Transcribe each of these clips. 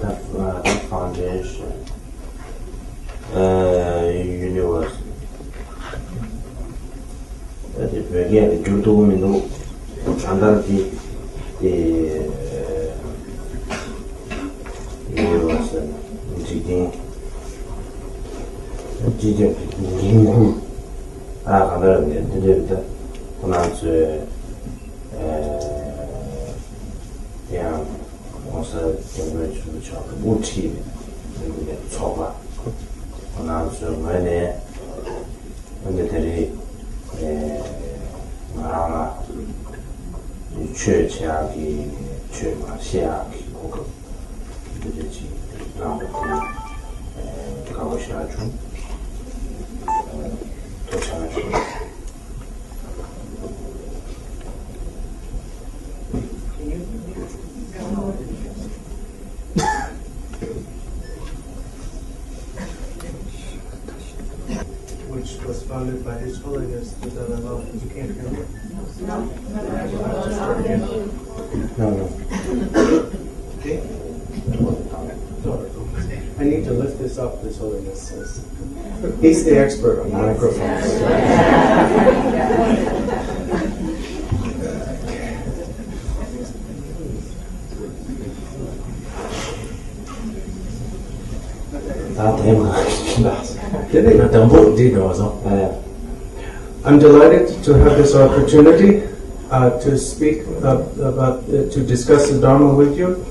the foundation, universe. That is again due to me under the universe 지금 가다는데 이제부터 그나저 그냥 무슨 정말 주죠 무치 이게 초과 그나저 뭐네 근데들이 말하나 최치하기 최마시하기 그거 이제지 나도 가고 싶어가지고 도착하죠. Which was founded by His Holiness the Dalai Lama. You can't hear me? No. Okay. I need to lift this up, His Holiness says. He's the expert on microphones. I'm delighted to have this opportunity to speak to discuss the Dharma with you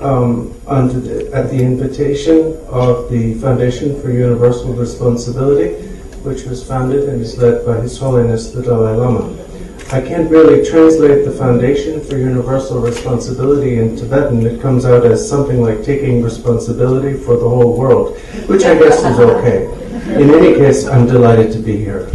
at the invitation of the Foundation for Universal Responsibility, which was founded and is led by His Holiness the Dalai Lama. I can't really translate the Foundation for Universal Responsibility in Tibetan. It comes out as something like taking responsibility for the whole world, which I guess is okay. In any case, I'm delighted to be here.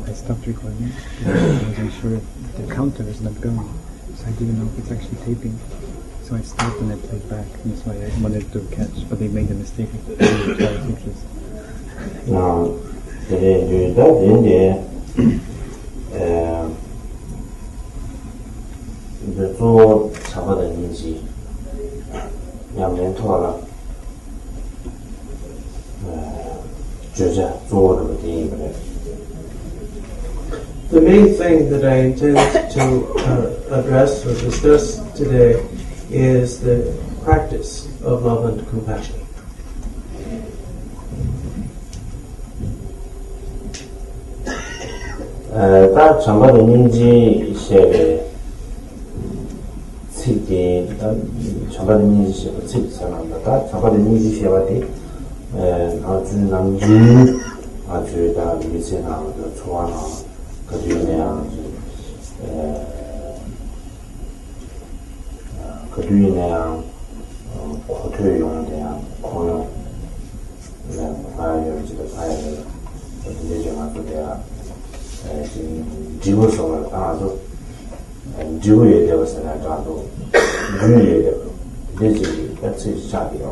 I stopped recording. I wasn't sure if the counter is not going, so I didn't know if it's actually taping. So I stopped and I played back. That's why I wanted to catch, but they made a mistake. Now, the做差不多年纪2年多了，就是做这个第一个人。The main thing that I intend to address or discuss today is the practice of love and compassion. 다 전반의 인지 시에 찌게 전반의 인지 시에 찌게 생각한다. 전반의 인지 시에 와디 아주 남주 아주 다 미세나 좋아나 그뒤에야 그뒤에야 고토용 대한 공용 봐야 이제 봐야 돼. 이제 좀 하고 돼야 지구성을 따라서 지구에 대해서는 아주 유의에 대해서 같이 자기가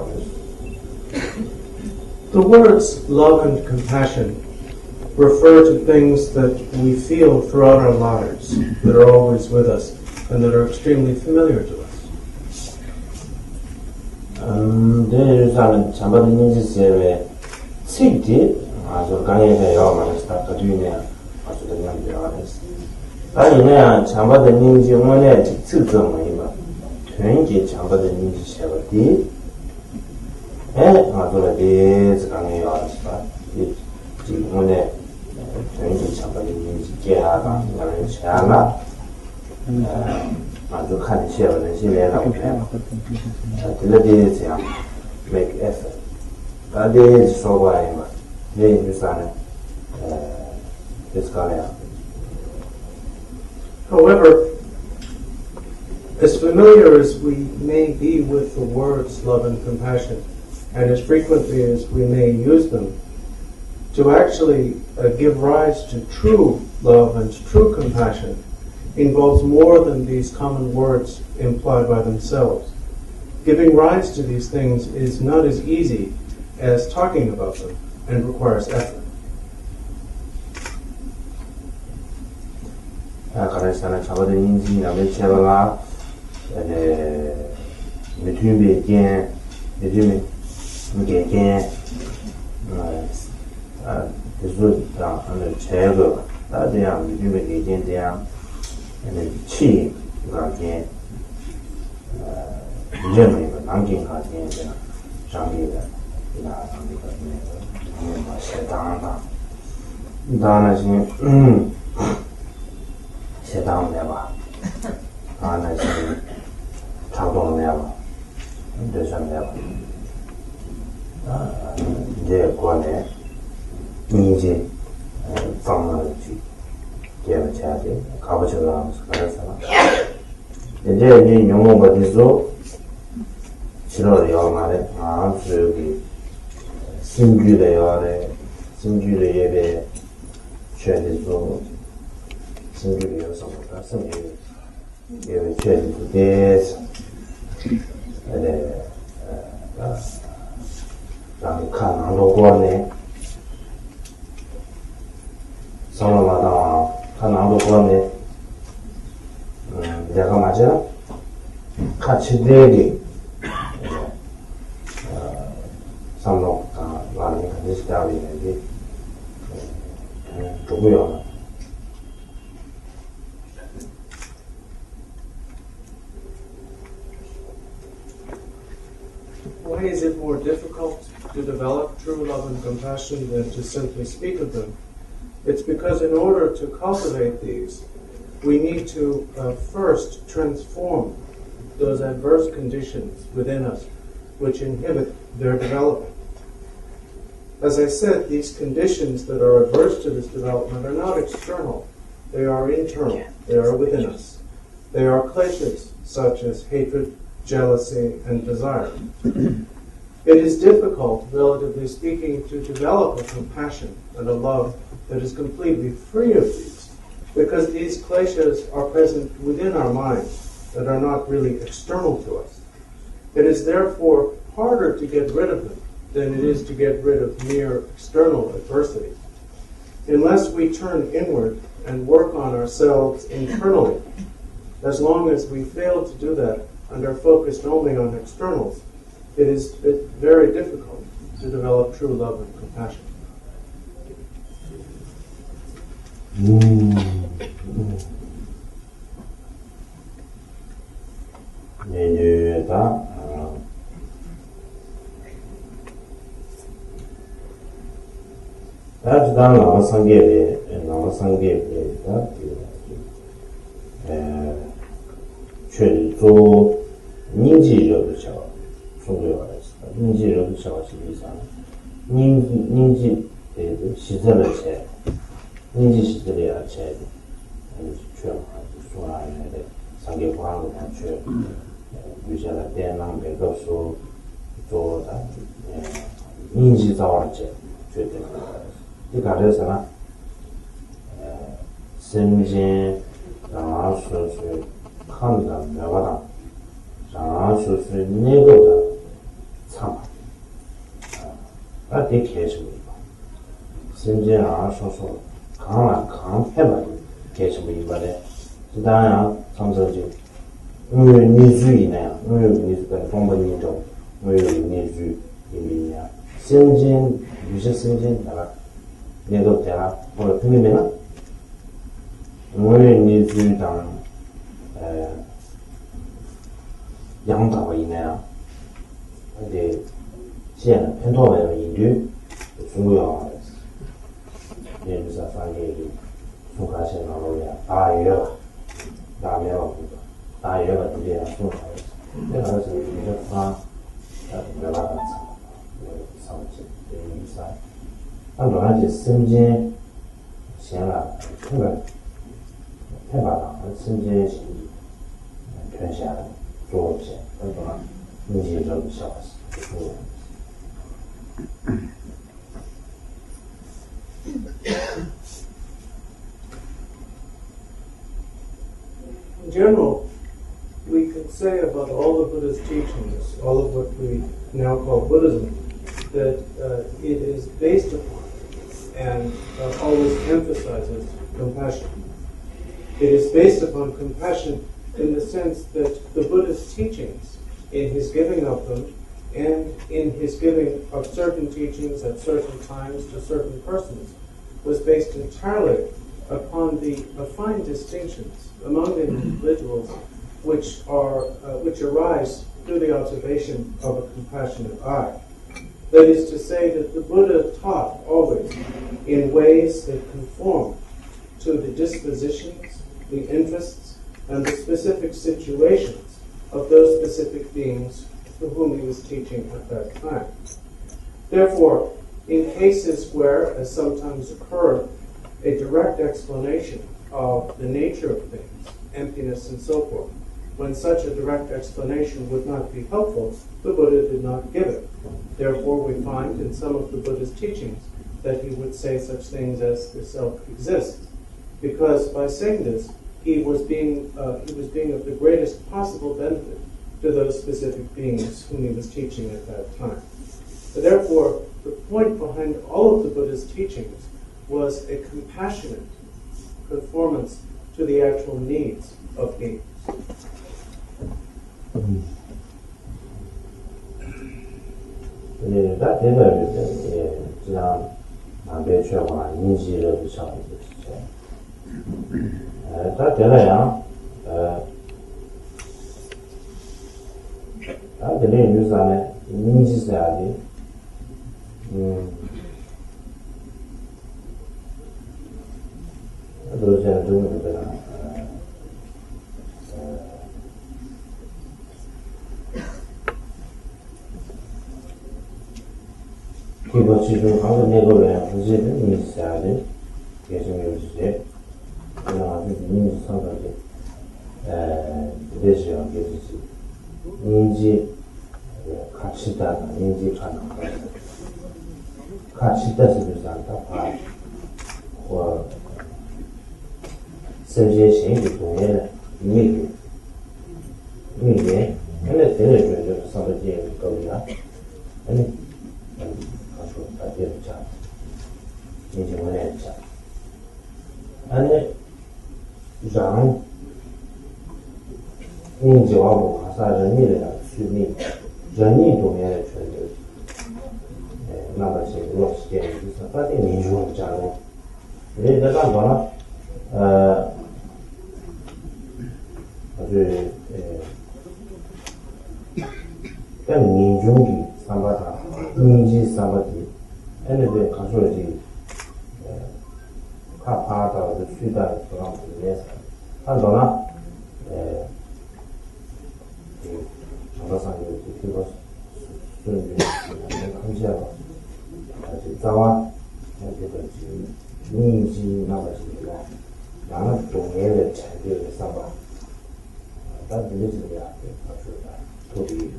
The words love and compassion refer to things that we feel throughout our lives, that are always with us, and that are extremely familiar to us. 네, 요즘은 잠바는 인지세에 책이 아주 강하게 영어만 그 뒤에 아주 그냥 배워냈어. 아니면 잠바는 인지 원에 직접적으로 이거 되게 잠바는 인지 세워디 아주 되게 강하게 왔어. 이 지금에 되게 잠바는 인지 개하가 나를 지나가 아주 칸 세워는 시내라고 해요. 들려드리지 제 make effort. 다들 소화해봐. 내 인주사는 됐을까요? However, as familiar as we may be with the words love and compassion, and as frequently as we may use them, to actually give rise to true love and true compassion involves more than these common words imply by themselves. Giving rise to these things is not as easy as talking about them and requires effort. 彼氏の茶葉で人参やめちゃばが、めとめけん、めとめけけん、就是讲这个，这样めとめけけん这样，气个件，认为个南京个件这样，上面的，那上面的那个写当当，当然是写当的吧，那是差不多的吧，这上面吧，这过来，你这放了去。这个钱的，搞不起来是干啥了？人家你用我的时候，吃了的要嘛的，是给新居的要的，新居的也得缺的时候，新居的有什么的，什么也得缺的是让你看哪多光呢？上了嘛当。看哪多光呢？这个嘛是，看吃的的，上楼哪里肯定是家里的，主要的。Why is it more difficult to develop true love and compassion than to simply speak of them? It's because in order to cultivate these, we need to first transform those adverse conditions within us which inhibit their development. As I said, these conditions that are adverse to this development are not external. They are internal. They are within us. They are kleshas such as hatred, jealousy, and desire. It is difficult, relatively speaking, to develop a compassion and a love that is completely free of these, because these kleshas are present within our minds that are not really external to us. It is therefore harder to get rid of them than it is to get rid of mere external adversity. Unless we turn inward and work on ourselves internally, as long as we fail to do that and are focused only on externals, it is very difficult to develop true love and compassion. 해봐라. 선제시 편시한 조업체 그동안 인지를 시작했어. In general, we can say about all of Buddha's teachings, all of what we now call Buddhism, that it is based upon and always emphasizes compassion. It is based upon compassion in the sense that the Buddha's teachings, in his giving of them, and in his giving of certain teachings at certain times to certain persons, was based entirely upon the fine distinctions among the individuals which arise through the observation of a compassionate eye. That is to say that the Buddha taught always in ways that conform to the dispositions, the interests, and the specific situations of those specific beings to whom he was teaching at that time. Therefore, in cases where, as sometimes occurred, a direct explanation of the nature of things, emptiness and so forth, when such a direct explanation would not be helpful, the Buddha did not give it. Therefore, we find in some of the Buddha's teachings that he would say such things as the self exists, because by saying this, he was being of the greatest possible benefit to those specific beings whom he was teaching at that time. So therefore, the point behind all of the Buddha's teachings was a compassionate conformance to the actual needs of beings. 다 대단히 지난 배추하고 인지를 시작하는 거죠. 다 대단해요. 다 대단히 유사네 인지사야지. 그러잖아요. 좀 되나. 기본 지중 방금 내고래 문제는 인지사야지. 계속 유지돼. 그냥 아주 인지 상관이 되죠. 계속 인지 가치다 인지 가능 가치다 스비스한다 봐. 와 세계신 동네 미국 미국에 근데 되는 좀 사람들이 거기나 아니 가서 다들 자 이제 뭐래 자 아니 장 인지하고 가사를 미래가 수미 전이 동네에 전들 나머지 로스게 있어 빠데 민중 자로 내가 봐라 아주 민중이 삼바다 인지 삼바디 애네들 가서지 카파다 수다 그런 거에서 한도나 정도상이 그거 수준이 감지하고 아주 자와 이렇게 인지 나가지고 나는 동해를 잘들 삼바 난 들리지야 가서 도리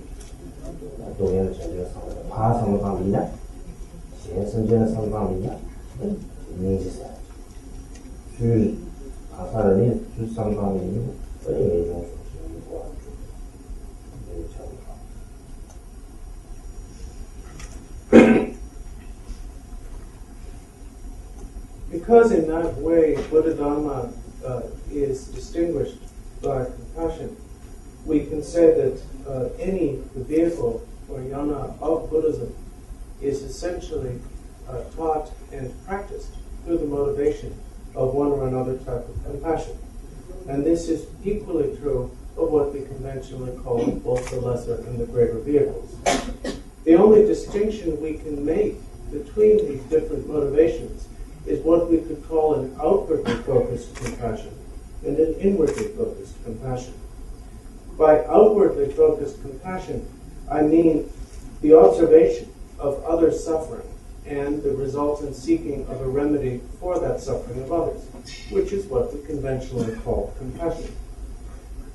동해를 잘들 삼바 파상방이냐 제선전의 상방이냐 인지사 줄 가사를 줄 상방이 어디 예정 소식이고 Because in that way Buddha Dhamma is distinguished by compassion, we can say that any vehicle or yana of Buddhism is essentially taught and practiced through the motivation of one or another type of compassion. And this is equally true of what we conventionally call both the lesser and the greater vehicles. The only distinction we can make between these different motivations is what we could call an outwardly focused compassion and an inwardly focused compassion. By outwardly focused compassion, I mean the observation of others' suffering and the resultant seeking of a remedy for that suffering of others, which is what we conventionally call compassion.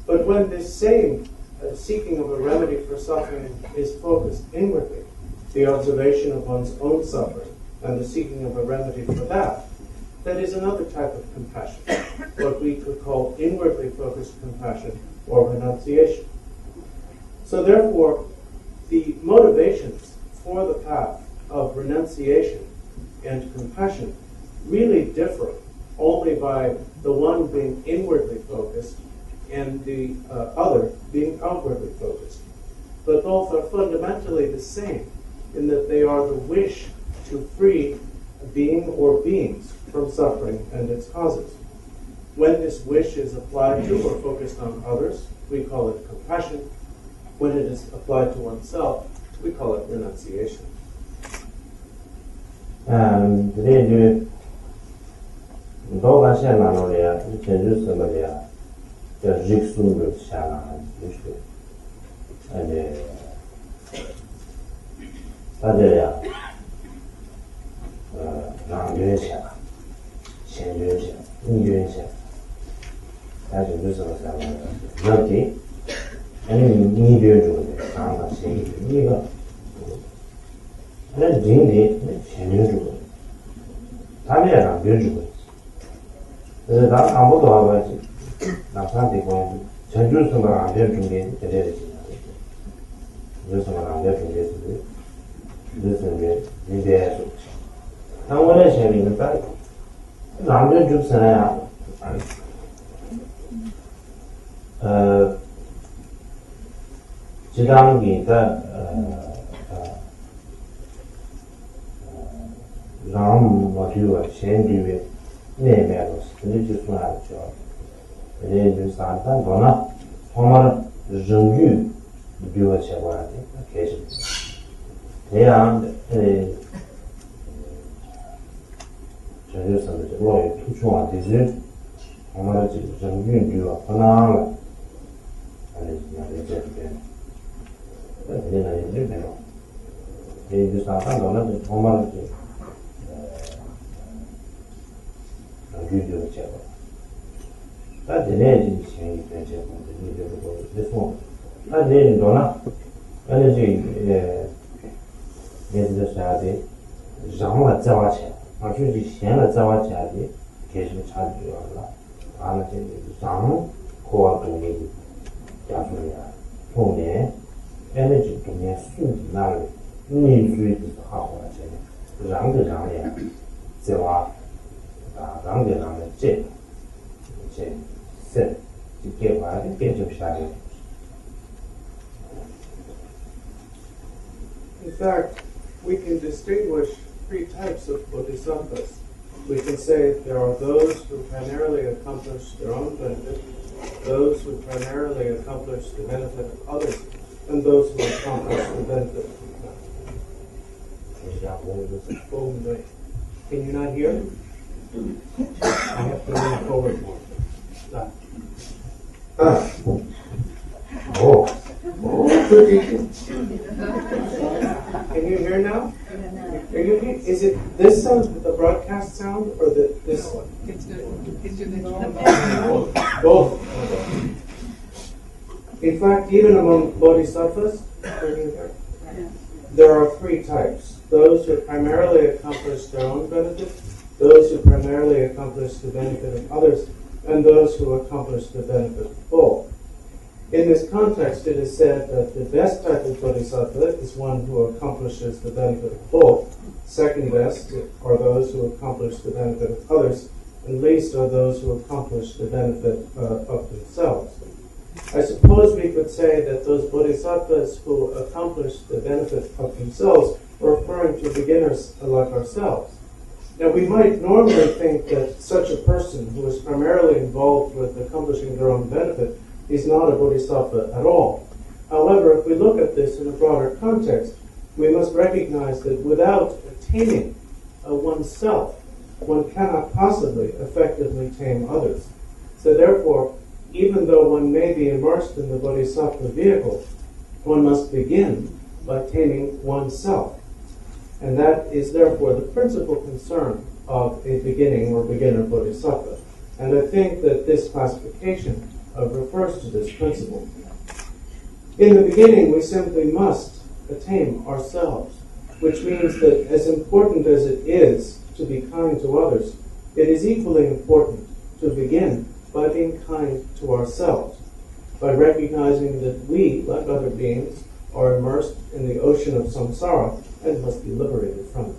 But when this same seeking of a remedy for suffering is focused inwardly, the observation of one's own suffering and the seeking of a remedy for that, that is another type of compassion, what we could call inwardly focused compassion or renunciation. So therefore, the motivations for the path of renunciation and compassion really differ only by the one being inwardly focused and the other being outwardly focused. But both are fundamentally the same in that they are the wish to free a being or beings from suffering and its causes. When this wish is applied to or focused on others, we call it compassion. When it is applied to oneself, we call it renunciation. Today, you don't have to know you can do somebody just Rickson with Shana and Ram Yuan Xian Yuan Yi Yuan that's a business Lucky and Ni Yuan Xian Xian and Jingli Xian Yuan Tam Ram Yuan that's I'm about it. Now, something going to do some around there to get the day. Do some around there to get this and get in the air. Now, what I say in the back, I'm going to say, Jidangi, Ram, what you are saying, you will name it, and just one job. Then Santa Donna, Homer, Jungu, do a Shabbat occasion. They are Jerusalem, the glory, Tuchua, desert, Homer, Jungu, do a Panama, and it's not a jet again. But then I didn't know. They do Santa Donna, Homer, Jungu, do a Shabbat. That's the name is changed. This one. That's the name, Donna. Energy is the Saturday. Zama Zawacha. I should be Siena Zawacha. Occasional charge you are not. Zama, co to me. Jafria. Tony. Energy to me soon now. Need read the how I say. Rang the Rang. Zawa. Rang the Rang. Jet. To give out a bit of shadow. In fact, we can distinguish three types of bodhisattvas. We can say there are those who primarily accomplish their own benefit, those who primarily accomplish the benefit of others, and those who accomplish the benefit of mankind. Can you not hear? I have to move forward more. Can you hear now? Are you hear? Is it this sound, the broadcast sound, or this one? Both. In fact, even among bodhisattvas, there are three types. Those who primarily accomplish their own benefit, those who primarily accomplish the benefit of others, and those who accomplish the benefit of both. In this context, it is said that the best type of bodhisattva is one who accomplishes the benefit of both. Second best are those who accomplish the benefit of others, and least are those who accomplish the benefit of themselves. I suppose we could say that those bodhisattvas who accomplish the benefit of themselves are referring to beginners like ourselves. Now, we might normally think that such a person who is primarily involved with accomplishing their own benefit is not a bodhisattva at all. However, if we look at this in a broader context, we must recognize that without attaining oneself, one cannot possibly effectively tame others. So therefore, even though one may be immersed in the bodhisattva vehicle, one must begin by taming oneself. And that is therefore the principal concern of a beginning or beginner bodhisattva. And I think that this classification refers to this principle. In the beginning, we simply must attain ourselves, which means that as important as it is to be kind to others, it is equally important to begin by being kind to ourselves, by recognizing that we, like other beings, are immersed in the ocean of samsara and must be liberated from it.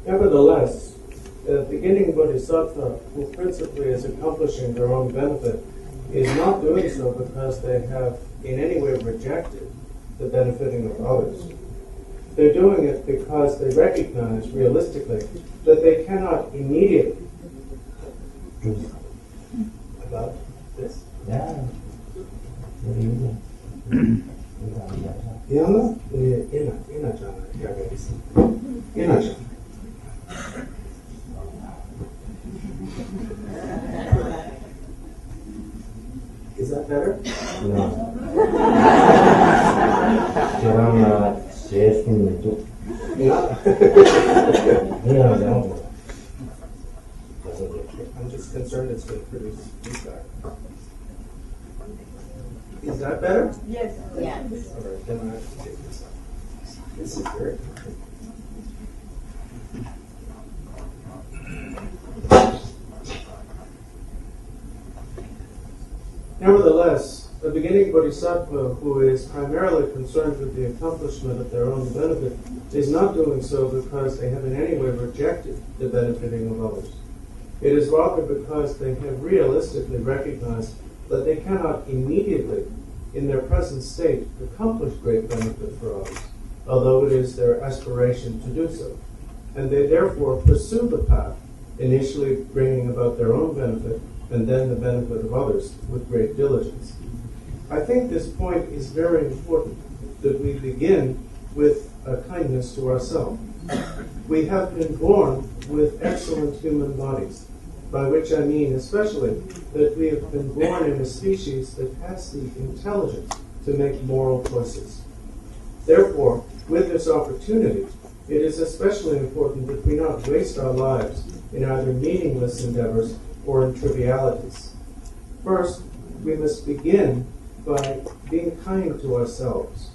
Nevertheless, the beginning bodhisattva, who principally is accomplishing their own benefit, is not doing so because they have in any way rejected the benefiting of others. They're doing it because they recognize realistically that they cannot immediately do something about this. Is that better? No. I'm just concerned it's going to produce feedback. Is that better? Yes. Yes. All right, then I have to take this off. This is very important. Nevertheless, the beginning bodhisattva, who is primarily concerned with the accomplishment of their own benefit, is not doing so because they have in any way rejected the benefiting of others. It is rather because they have realistically recognized that they cannot immediately, in their present state, accomplish great benefit for others, although it is their aspiration to do so. And they therefore pursue the path, initially bringing about their own benefit, and then the benefit of others with great diligence. I think this point is very important, that we begin with a kindness to ourselves. We have been born with excellent human bodies, by which I mean especially that we have been born in a species that has the intelligence to make moral choices. Therefore, with this opportunity, it is especially important that we not waste our lives in either meaningless endeavors or in trivialities. First, we must begin by being kind to ourselves,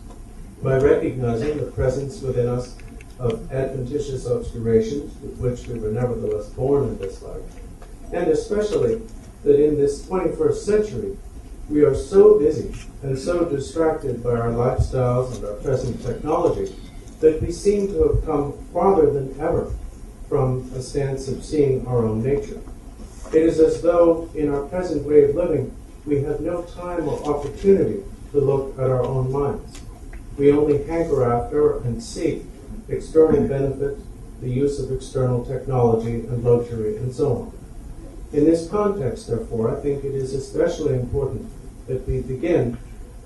by recognizing the presence within us of adventitious obscurations with which we were nevertheless born in this life, and especially that in this 21st century we are so busy and so distracted by our lifestyles and our present technology that we seem to have come farther than ever from a stance of seeing our own nature. It is as though in our present way of living we have no time or opportunity to look at our own minds. We only hanker after and seek external benefit, the use of external technology and luxury, and so on. In this context, therefore, I think it is especially important that we begin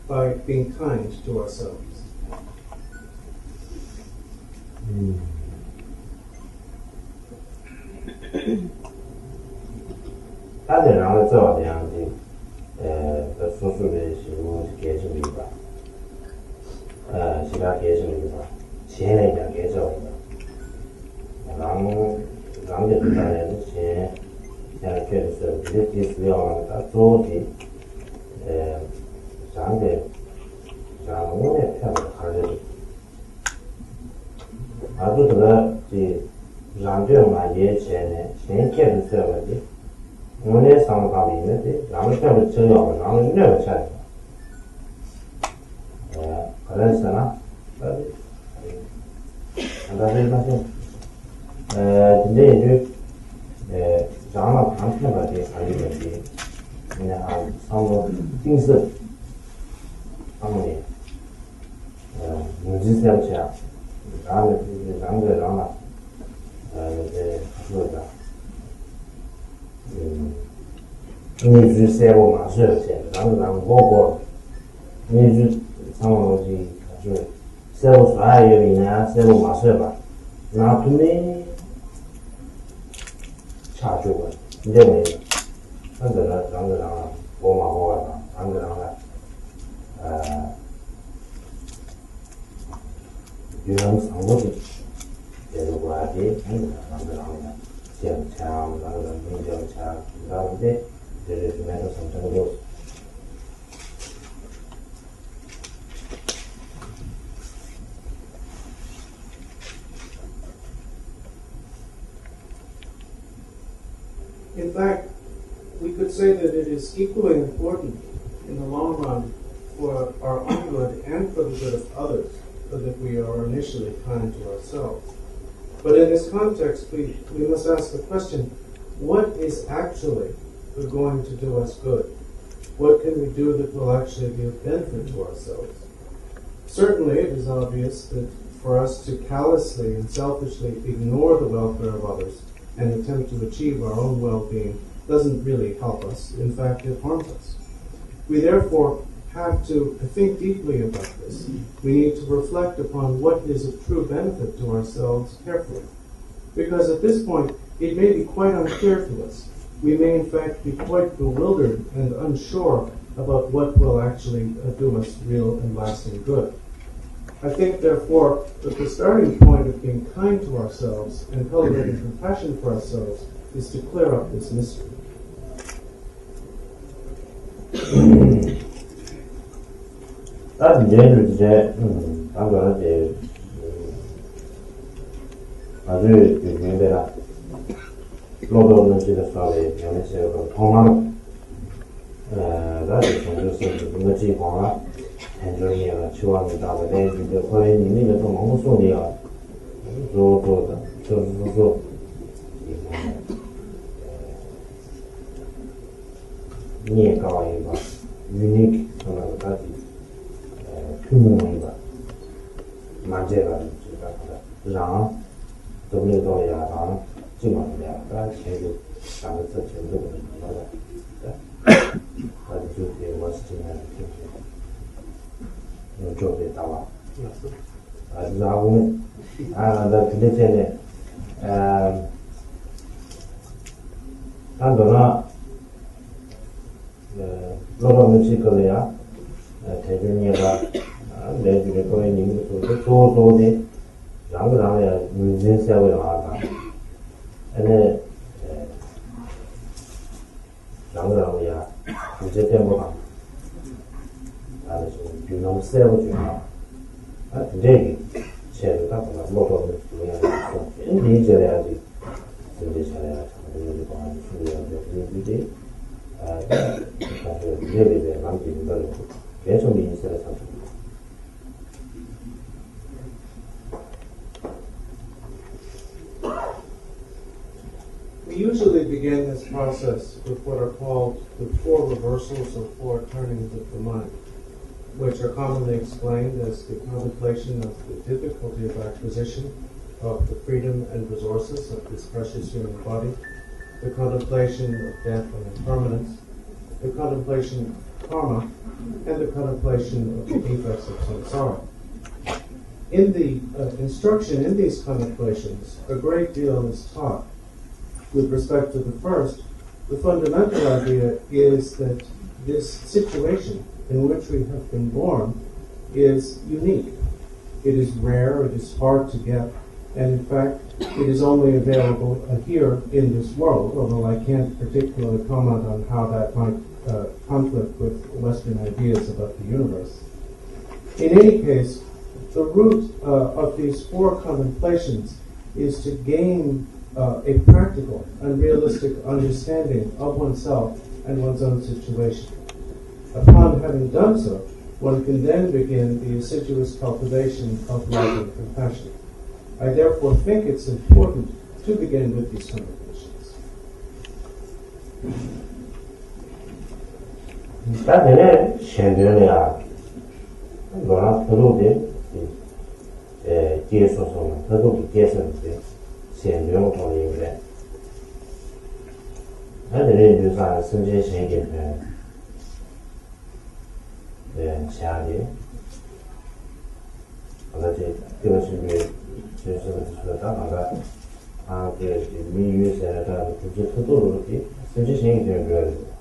by being kind to ourselves. 다들 나를 저 대한지 소수의 시고 계십니다. 시가 계십니다. 시행에 대한 계정입니다. 남들 단에는 시 그냥 그래서 이렇게 수용하다 조지 장대 장문의 편을 가르쳐 아주 그렇지 장대만 예전에 신께를 세워지 오늘 상담이 있는데 남을 편을 쳐요 남을 내려 차요 그래서나 안다들 마신 근데 이제 장마 반편까지 가지고 그냥 한 상호 띵스 상호니 문지세우치야 다음에 이제 장대랑아 이제 그거다你是我马是钱，然后我你是상호지 그 세우 수아예비냐 세우 마스 봐. 나 근데 차주가 이제 왜 한들아 장들아 뭐가 장들아 유형 상호지 예로 하지 장들아 참 나는 민정차 그다음에 이제 중에서 성장으로 In fact, we could say that it is equally important in the long run for our own good and for the good of others, so that we are initially kind to ourselves. But in this context, we must ask the question, what is actually going to do us good? What can we do that will actually be of benefit to ourselves? Certainly, it is obvious that for us to callously and selfishly ignore the welfare of others and attempt to achieve our own well-being doesn't really help us. In fact, it harms us. We therefore have to think deeply about this. We need to reflect upon what is of true benefit to ourselves carefully. Because at this point, it may be quite unclear to us. We may in fact be quite bewildered and unsure about what will actually do us real and lasting good. I think, therefore, that the starting point of being kind to ourselves and cultivating compassion for ourselves is to clear up this mystery. 이제 아까 이제 아주 유명해라 로버는 지금 사회 연애체가 통한 나의 정도서 그런 지광아 현존이야 치와니다 내 이제 거의 있는 게 너무 소리야 저도 니에 가와이 봐 유닉 하나까지 흉흉이가 만제가 랑 동료도야랑 다 제도 상에서 제도를 넘어가. 아주 좋게 왔으면 좋겠네. 쪽에 나와. 아주 하고 나 근데 전에 한도나 로로는 지거야. 대중이가 내주를 거의 님도 조조데 양그다음에 문제세하고 나와가. 근데 양그다음에야 문제 때문에 아주 비농 세고 중요. 근데 제가 보다 로로는 중요해요. 이제야지 이제 잘해야 참는 거 아니고 이제 사실 이제에 남기는 거는 계속 인생을 살고. We usually begin this process with what are called the four reversals or four turnings of the mind, which are commonly explained as the contemplation of the difficulty of acquisition of the freedom and resources of this precious human body, the contemplation of death and impermanence, the contemplation of karma, and the contemplation of the defects of samsara. In the instruction in these contemplations, a great deal is taught. With respect to the first, the fundamental idea is that this situation in which we have been born is unique. It is rare, it is hard to get, and in fact, it is only available here in this world, although I can't particularly comment on how that might conflict with Western ideas about the universe. In any case, the root of these four contemplations is to gain a practical and realistic understanding of oneself and one's own situation. Upon having done so, one can then begin the assiduous cultivation of love and compassion. I therefore think it's important to begin with these contemplations. 일단은 현존이야. 너나 더더욱이 뒤에서서 더더욱이 뒤에서는데 현존 통일에 나들이 유사 선제 생기는 자리 어제 그것이 제가 나가 그 미유세다 그게 토도로기 선제 생기는 거예요.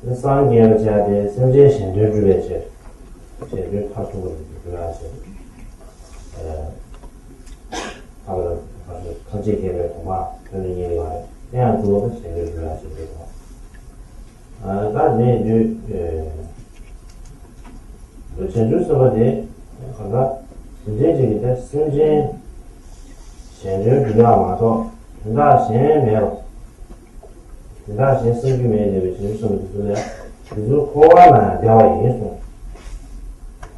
3年的家的甚至现在就来些，现在他说的主要是，他的他这些的恐怕跟你以外那样做的现在主要是这个，但是就成都什么的，好像现在这个在深圳，现在主要嘛说，很大钱没有。 那些生育面的就是什么就是就是国外呢调研说，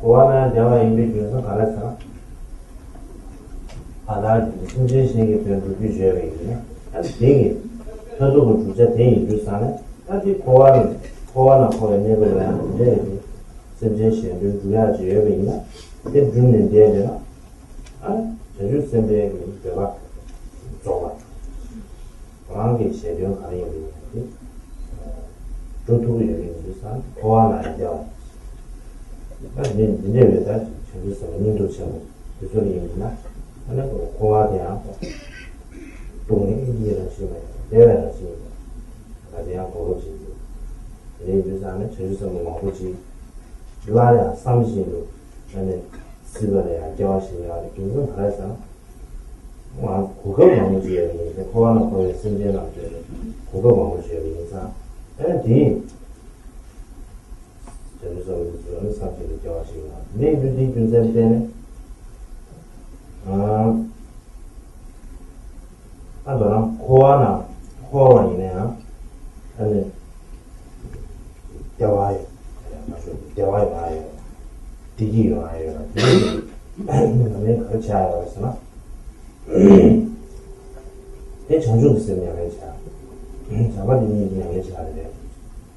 国外呢调研的就是干了啥？那经济性的就是必须要的，那电影，他这个主角电影就是啥呢？那这国外呢后来那个呢，这个经济性就主要就要的呢，这中年点的了，这就是现在对吧？做吧，光给写点还有的。 조토의 여기서 고아나 이죠. 근데 이제 왜다 저기서 인도처럼 그 소리입니다. 하나 고아대야. 동네 이해를 하시면 내가 하시면 가장 고르지. 내주사는 저기서 먹고지. 유아야 30로 저는 스버래야 교실이야 이렇게 알아서 뭐 그거 먹는지 얘기인데 고아나 거기 쓴지는 안 돼요. 그거 먹는지 얘기인사. 디 저기서 그런 상태를 교하시고 내주디 준세 때는 아도랑 코아나 코아이네요. 아니 대화요. 대화요 봐요. 디기요 봐요. 내가 그렇지 않아요. 그랬으나 내 전주 있으면 괜찮아. 자바디니 양에 잘해.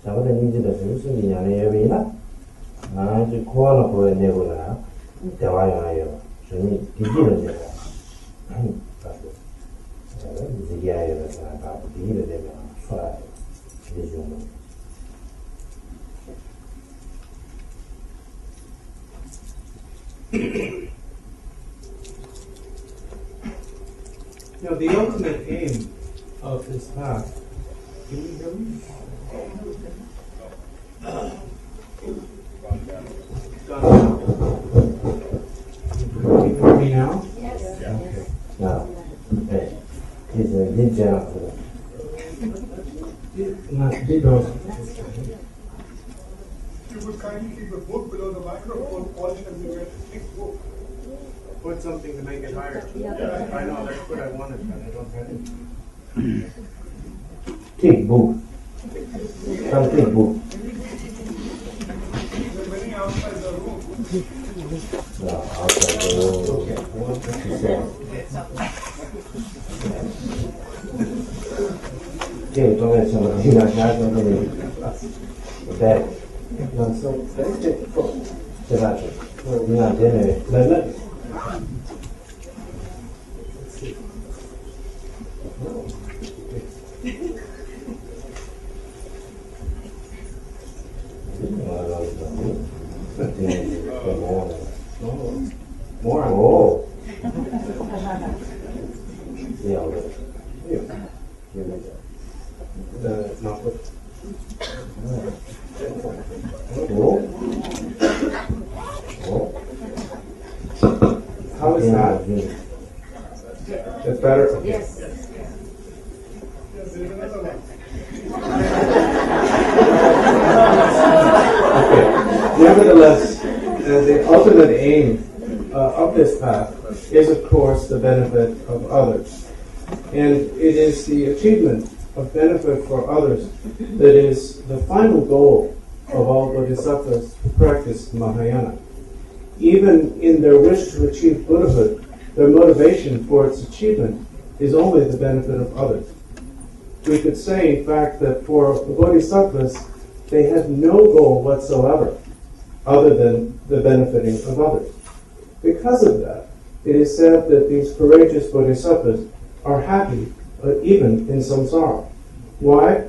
자바디니 이제 무슨 양에 여비나? 이제 코아나 코에 내고나 대화요 아요. 저는 디기는 제가. 이제 얘기하여서 다 일이 되면 수월하게 해주는 Now, the ultimate aim of this path, can you hear me? Can you hear me now? Yes. Okay. Now, he's a ninja. Not because. If you would kindly keep the book below the microphone, all can be get thick book. Put something to make it higher. I know, that's what I wanted, but I don't have it. Thick book. Some thick book. There are many outside the room. Outside the room. He said. Okay, don't let somebody not that. Not dinner. More. Oh. Yeah. Not what. Oh. Oh. How is that? That's better? Yes. Yes, there is another one. Nevertheless, the ultimate aim of this path is, of course, the benefit of others. And it is the achievement of benefit for others that is the final goal of all bodhisattvas who practice Mahayana. Even in their wish to achieve Buddhahood, their motivation for its achievement is only the benefit of others. We could say, in fact, that for the bodhisattvas, they have no goal whatsoever other than the benefiting of others. Because of that, it is said that these courageous bodhisattvas are happy, even in samsara. Why?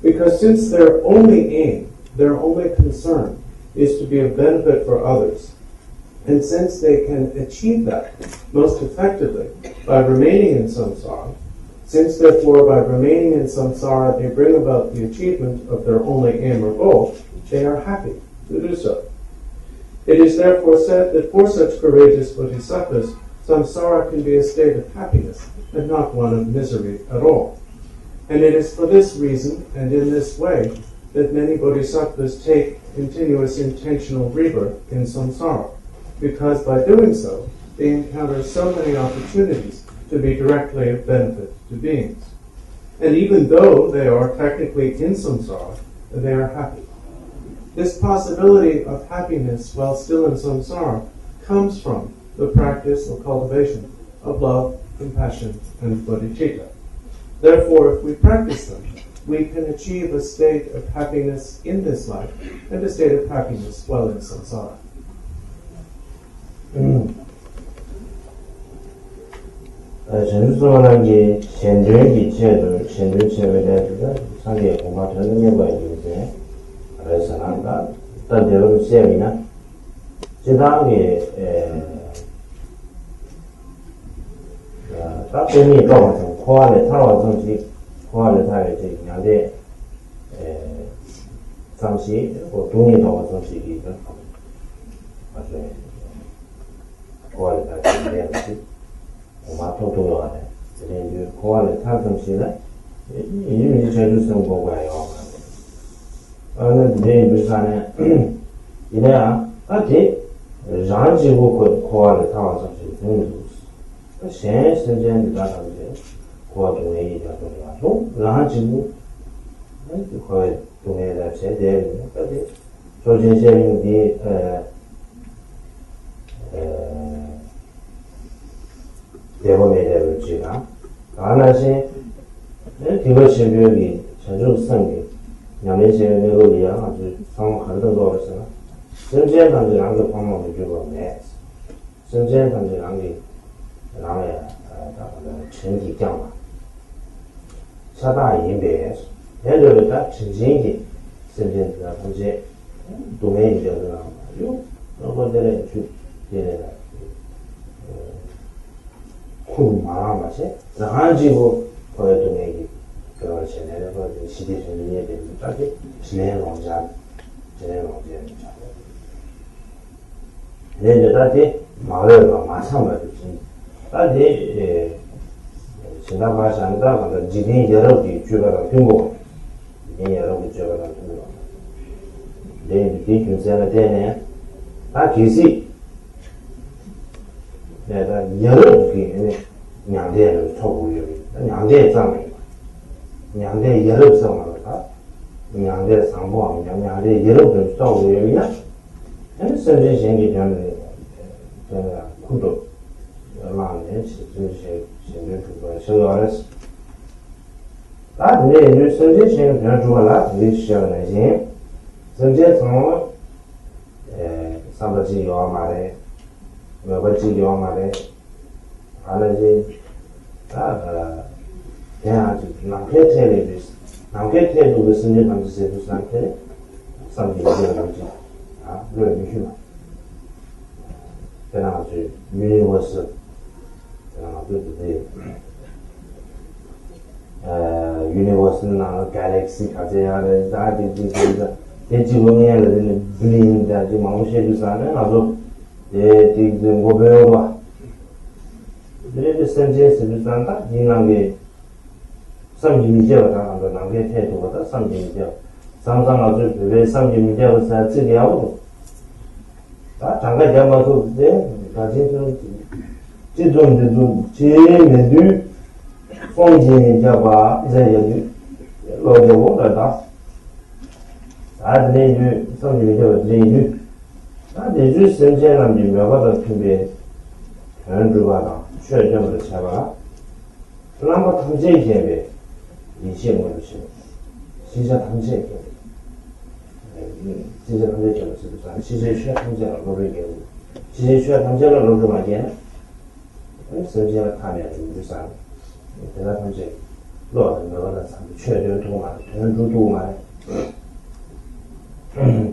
Because since their only aim, their only concern, is to be of benefit for others, and since they can achieve that most effectively by remaining in samsara, since therefore by remaining in samsara they bring about the achievement of their only aim or goal, they are happy to do so. It is therefore said that for such courageous bodhisattvas, samsara can be a state of happiness and not one of misery at all. And it is for this reason and in this way that many bodhisattvas take continuous intentional rebirth in samsara, because by doing so, they encounter so many opportunities to be directly of benefit to beings. And even though they are technically in samsara, they are happy. This possibility of happiness while still in samsara comes from the practice or cultivation of love, compassion, and bodhicitta. Therefore, if we practice them, we can achieve a state of happiness in this life and a state of happiness while in samsara. 전수원한 게 현존의 기체를 현존체에 상계 공부 되는 게 이제 그래서 난가 어떤 대로 시험이나 지당에 딱 돈이 또 코안에 타와 정식 코안에 타야 이제 양대 잠시 돈이 더 정식이 맞아요. 코안에 타야 돼야지. 마토도가 돼. 이제 코안에 타 정식은 이름이 제주성 보고요. 어느 내 부산에 이래야 어디 장지고 코안에 타와 정식 되는 신 선전 나가는데 고아동에 이라고 라지고 거의 동에다 제대로까지 조진세민이 대범에 대를지가 가나시 그것이 묘기 전주성이 남해세면으로야 아주 성한도 거였으나 선전 단지랑 그 방법을 주고 내 선전 단지랑 그 라면 다 전기降嘛 차다 인베 해저다 진진기 선진다 통제 도메인 되잖아. 요 그거들의 주 얘네가 쿵마라 맛이 나가지고 거기도 내기 그런 시내에 그 시대 전쟁에 대해서 딱히 진행하자. 내가 다시 말을 마찬가지지. 다시 지나가서 그 지진 여러 개 주가가 된거 여러 개 주가가 된거 내 뒤에서 되네. 다 계시 내가 여러 개 양대를 쳐보려고 양대 장면 양대 여러 상황을 양대 상보 양대 여러 개 쳐보려고 선진 생기 되는 구도 라는 시주시 신주가 쇼알스 다들 이제 선진 생기 되는 주말라 리시아는 선진 상황 삼바지 요마레 뭐바지 요마레 알아지 내가 남캐테도 무슨 감지세도 상태 삼비지가 감지 그래 미슈마 그나마지 유니버스 그나마지 유니버스는 나는 갤럭시 가져야를 다디지 대지공이야를 불린다 지금 마무시해주사는 아주 되게 고배워봐 그래도 선제에서 주산다 이난게 삼지미제가 나간다 남게 태도보다 삼지미제 상상 아주 왜 삼지미제가 사지게 하고 잠깐 잡아서 그때 가진 좀 제메두 phong 잡아 이제 여기 로고 가다 아들이 성질이 되지 내주 선제는 미묘하다 준비 연주가다 최점으로 잡아 그나마 탐지의 계획 이시행으로 시자 탐지의 계획 시자 탐지의 계획 시제 취약 탐지를 노리게 시제 취약 탐지를 노리게 선제가 타면 유산 대단 탐지 로는 너는 참 최대 도만 연주도만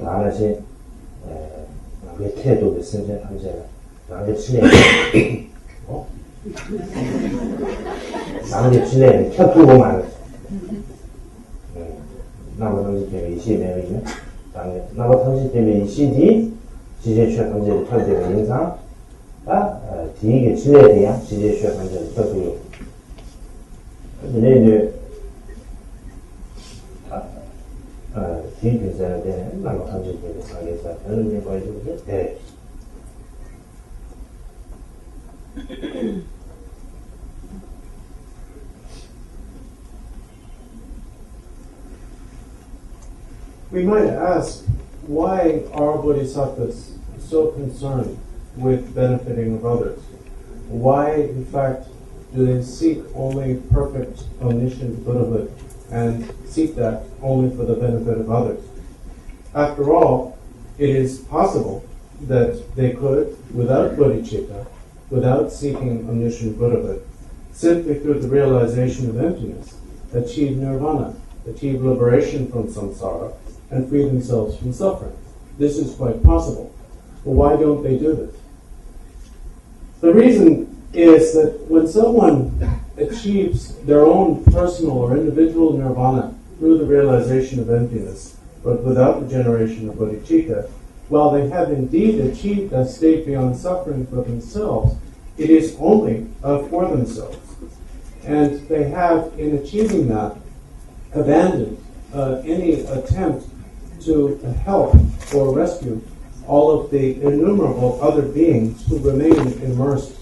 다시 그 태도의 선제 탐지가 나의 친해 나의 친해 켜두고만 나무 탐지 때문에 이시내면 나무 탐지 때문에 이시디 지제 취약 탐지를 켜두고 인상 뒤에 친해야 돼야 지제 취약 탐지를 켜두고 이제 뒤에 있어야 돼. 나무 탐지 때문에 가게에서 하는 게 보여주고 돼. We might ask, why are bodhisattvas so concerned with benefiting of others? Why, in fact, do they seek only perfect, omniscient Buddhahood and seek that only for the benefit of others? After all, it is possible that they could, without bodhicitta, without seeking omniscient Buddhahood, simply through the realization of emptiness, achieve nirvana, achieve liberation from samsara, and free themselves from suffering. This is quite possible. Well, why don't they do this? The reason is that when someone achieves their own personal or individual nirvana through the realization of emptiness, but without the generation of bodhicitta, while they have indeed achieved that state beyond suffering for themselves, it is only for themselves. And they have, in achieving that, abandoned any attempt to help or rescue all of the innumerable other beings who remain immersed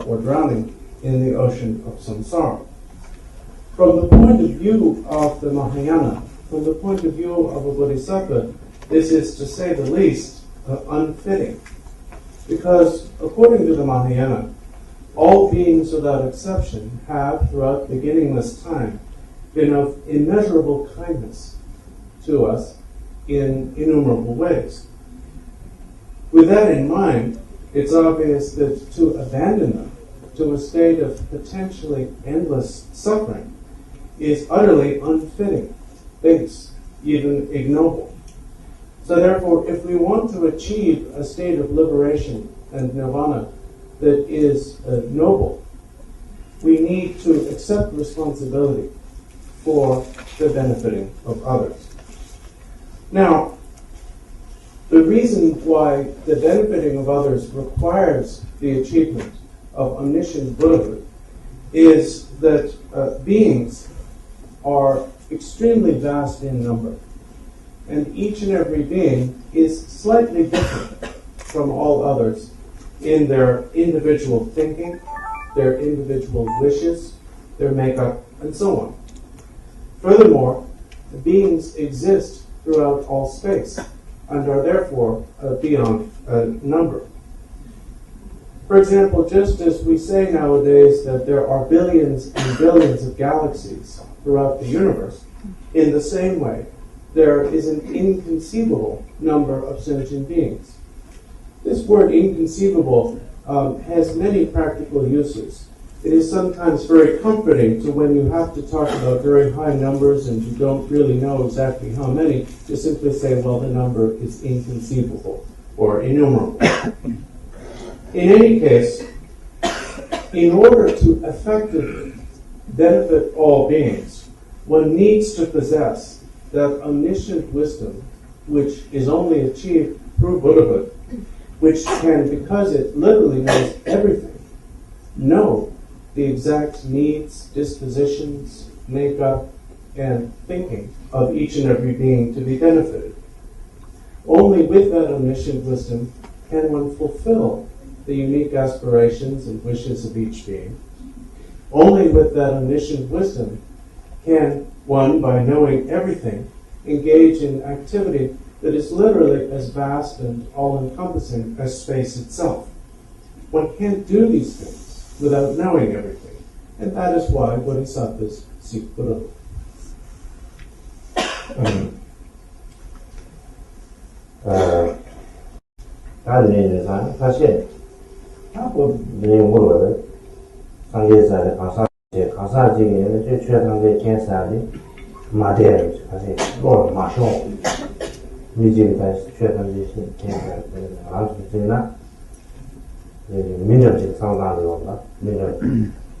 or drowning in the ocean of samsara. From the point of view of the Mahayana, from the point of view of a bodhisattva, this is, to say the least, unfitting. Because according to the Mahayana, all beings without exception have, throughout beginningless time, been of immeasurable kindness to us in innumerable ways. With that in mind, it's obvious that to abandon them to a state of potentially endless suffering is utterly unfitting, base, even ignoble. So therefore, if we want to achieve a state of liberation and nirvana that is noble, we need to accept responsibility for the benefiting of others. Now, the reason why the benefiting of others requires the achievement of omniscient Buddhahood is that beings are extremely vast in number, and each and every being is slightly different from all others in their individual thinking, their individual wishes, their makeup, and so on. Furthermore, the beings exist throughout all space and are therefore beyond number. For example, just as we say nowadays that there are billions and billions of galaxies throughout the universe, in the same way, there is an inconceivable number of sentient beings. This word inconceivable has many practical uses. It is sometimes very comforting to when you have to talk about very high numbers and you don't really know exactly how many, to simply say, well, the number is inconceivable or innumerable. In any case, in order to effectively benefit all beings, one needs to possess that omniscient wisdom which is only achieved through Buddhahood, which can, because it literally knows everything, know the exact needs, dispositions, makeup, and thinking of each and every being to be benefited. Only with that omniscient wisdom can one fulfill the unique aspirations and wishes of each being. Only with that omniscient wisdom can one, by knowing everything, engage in activity that is literally as vast and all-encompassing as space itself. One can't do these things without knowing everything, and that is why bodhisattvas seek Buddhahood. 사실 내용으로 상계사의 가사지기에는 최초의 견사리 마대를 사실 또 마셔 미지가 최단지 견사를 아주 되나 민족적 상담을 한다. 민족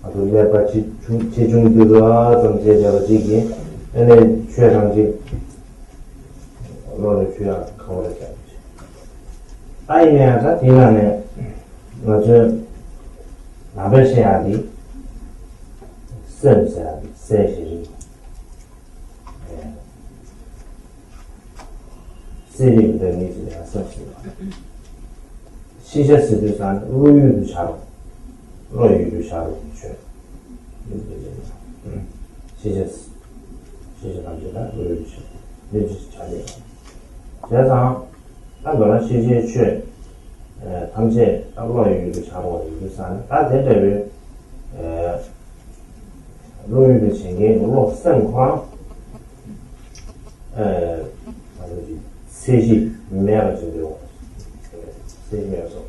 아주 내가 지중들과 정제자로 지기 에네 최단지 로를 주야 가오를 잡지. 아이야가 디나네 맞아 나베시아디 센사디 세시리 세리부터 니즈가 썼습니다. 시제스도 산 우유도 샤로 로유도 샤로 주 시제스 시제감지가 우유도 샤로 니즈 차례 제가 한번은 시제 주 당시에 로유도 샤로 유도 산 다대대로 로유도 챙긴 로 생황 세시 매가 지고 세시면서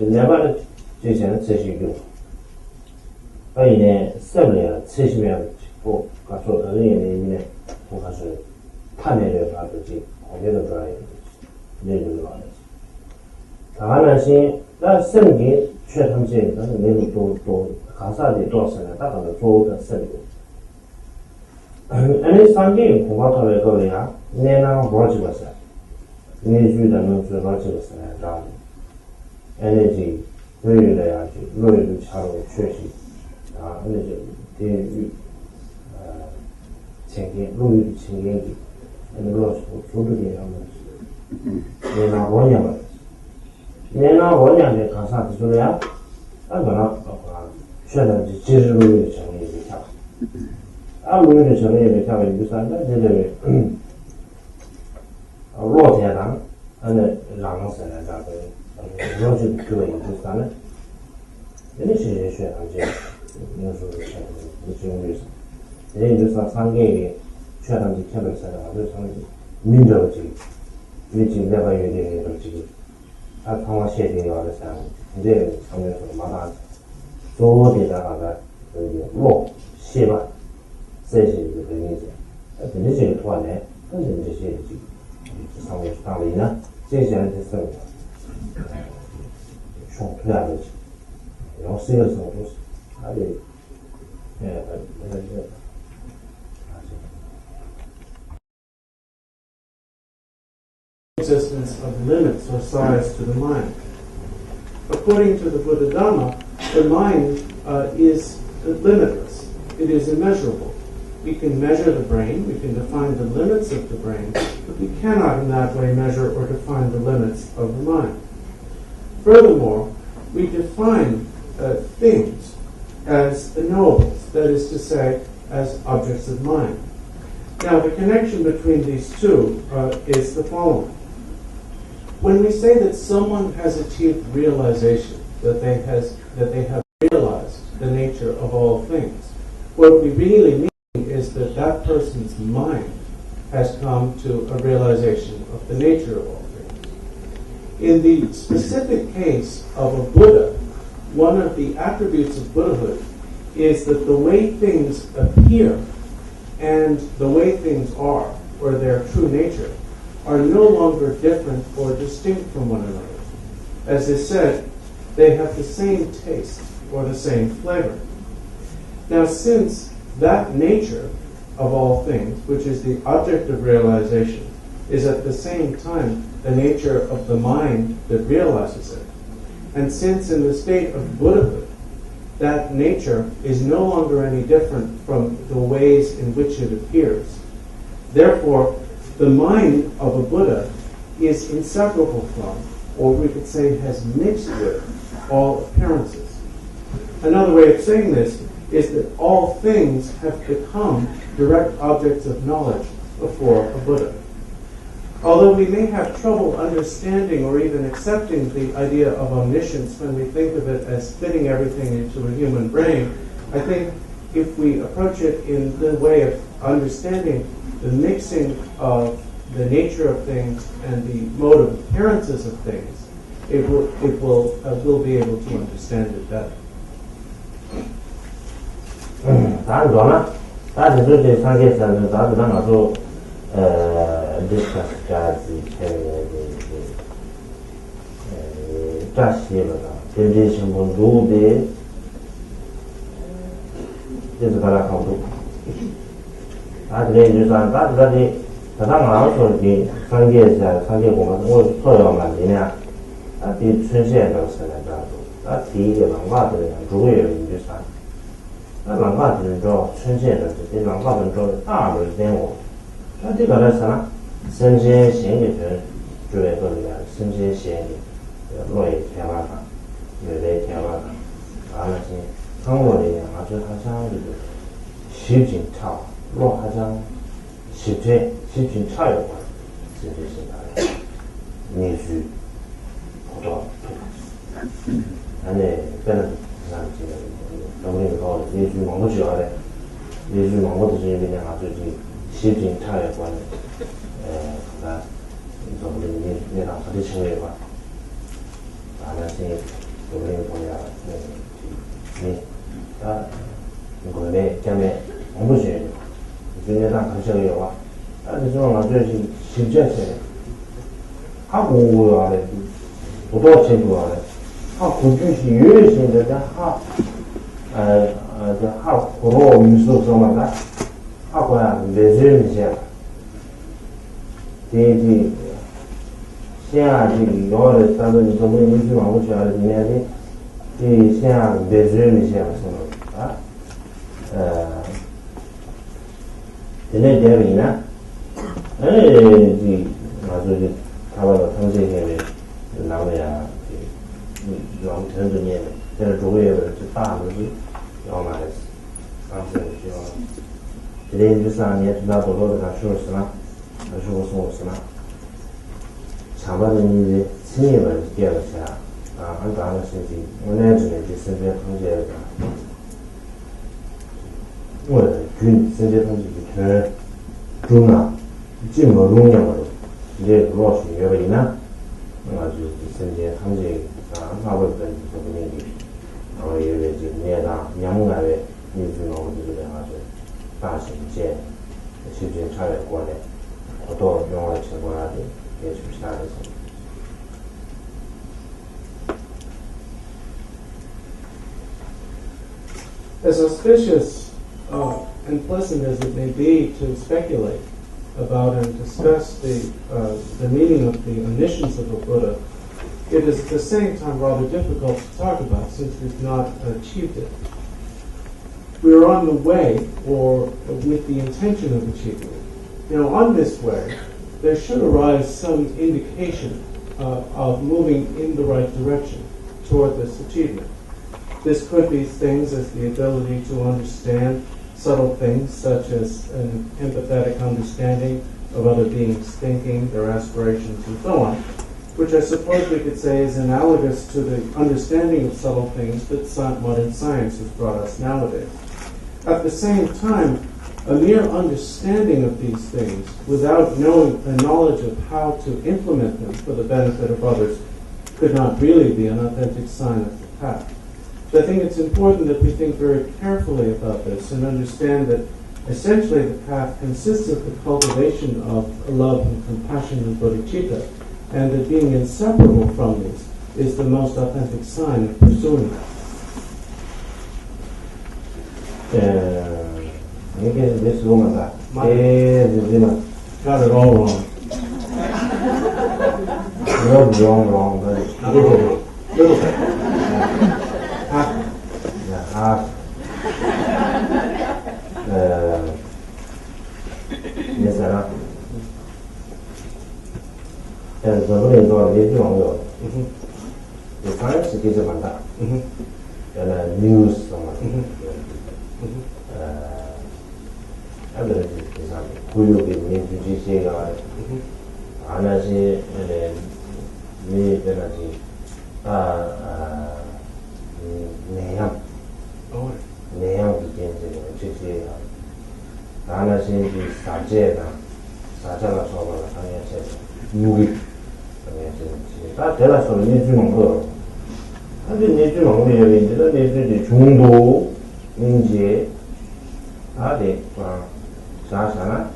내가之前 세시고 아이네 세블이야 세시면 뭐 가서 어린이네 뭐 가서 판매를 받듯이 거기도 들어야 내려도 와요. 다만은 나 생기 최탐지에서 내는 또 가사를 또서는 다가도 좋은 생기 아니 상기 공부하러 거야. 내가 뭐지 봤어. 내주다는 저 뭐지 봤어요. 다 에너지 그래야지. 노래도 차로 최시. 에너지 대유 챙기 노래도 챙기. 에너지 조들이 하면 내가 뭐냐면 가사 들어야 아무나 최단지 지르로 정리를 하. 아무리 정리를 하고 있는데 이제 로테랑 안에 랑선에 자고 로즈 교회 있었다는 이제 시행하지 무슨 무슨 이제 상계에 최단지 캐릭터가 아주 상계 민족이 미지 내가 얘기해도 지금 다 통화 시행이 와서 이제 상면서 마다 조대다가 로 시바 세시 그니지 근데 토안에 근데 이제 상황이 다르나 제시한테 써 총투하는 역시에서 또 아니 existence of limits or size to the mind. According to the Buddha Dhamma, the mind is limitless. It is immeasurable. We can measure the brain, we can define the limits of the brain, but we cannot in that way measure or define the limits of the mind. Furthermore, we define things as knowables, that is to say, as objects of mind. Now, the connection between these two is the following. When we say that someone has achieved realization, that they have realized the nature of all things, what we really mean is that that person's mind has come to a realization of the nature of all things. In the specific case of a Buddha, one of the attributes of Buddhahood is that the way things appear and the way things are, or their true nature, are no longer different or distinct from one another. As is said, they have the same taste or the same flavor. Now, since that nature of all things, which is the object of realization, is at the same time the nature of the mind that realizes it, and since in the state of Buddhahood, that nature is no longer any different from the ways in which it appears, therefore, the mind of a Buddha is inseparable from, or we could say has mixed with, all appearances. Another way of saying this is that all things have become direct objects of knowledge before a Buddha. Although we may have trouble understanding or even accepting the idea of omniscience when we think of it as fitting everything into a human brain, I think if we approach it in the way of understanding the mixing of the nature of things and the mode of appearances of things, we'll be able to understand it better. 다른 거나 다른 저기 상계에서는 다른 나가서 디스커스까지 다시에다가 대대신 분 누구데 그래서 가라 하고 다들 이제 다들이 다당 나와서 이 상계에서 상계 공간 뭐 소요만 되냐 아디 춘세에서 살아가고 아 뒤에 망가들은 누구예요 이제 사那狼化只做春线的，这狼化本做大的点我，那这个呢是啥？生鲜咸的人就来做这个生鲜咸的，落叶天花板，有的天花板，完了是中国的人啊，就好像这个细菌草，落好像细菌草有关，这就是它的泥水好多，那你本来那这个。우리는 예술 망고지 알아. 예술 망고도 지금 그냥 아주 시진 타에 관해 가 우리 내가 어디 친구에 봐. 아나지 우리 뭐야 이거네 때문에 망고지 이제랑 같이 와. 아니 좀 아주 진짜세. 하고 알아. 보도 친구 알아. 하고 주시 유해신데 하好苦民宿什么的，好过呀，没人些。第现在有的，但是你说你去网过去啊，里面的现在没人些什么啊？现在这里呢，那就是他们他们这些的，哪位啊？往城里面的，现在周围的就大都是。要买当时需要今年13年听到多多的他说什么他说我说什么长把的你亲戚们第二个下很大的事情我那之前就身边同学我军身边同学全中啊进入农业了这老师也为呢就身边同学他会跟这个年龄然后因为就年大年龄来的你知道我这个大型界실제 차례권에 고도 영화 제공하기 예술사에서 As auspicious and pleasant as it may be to speculate about and discuss the meaning of the omniscience of the Buddha, it is at the same time rather difficult to talk about since we've not achieved it. We are on the way, or with the intention of achieving it. Now, on this way, there should arise some indication of moving in the right direction toward this achievement. This could be things as the ability to understand subtle things such as an empathetic understanding of other beings' thinking, their aspirations, and so on, which I suppose we could say is analogous to the understanding of subtle things that modern science has brought us nowadays. At the same time, a mere understanding of these things without knowing a knowledge of how to implement them for the benefit of others could not really be an authentic sign of the path. So I think it's important that we think very carefully about this and understand that essentially the path consists of the cultivation of love and compassion and bodhicitta, and that being inseparable from these is the most authentic sign of pursuing it. This woman got it all wrong. wrong, but little bit. Half. Yes, sir. And the way you are, the science is a matter. And news, 구육이 민주주의가 안하지 미변하지 내양 비견제는 주지가 안하지 사자가 저거가 당연히 무기 다 대라서 내주는 거 아주 내주는 거 여기인데 내주지 중도 인지 아네 사사나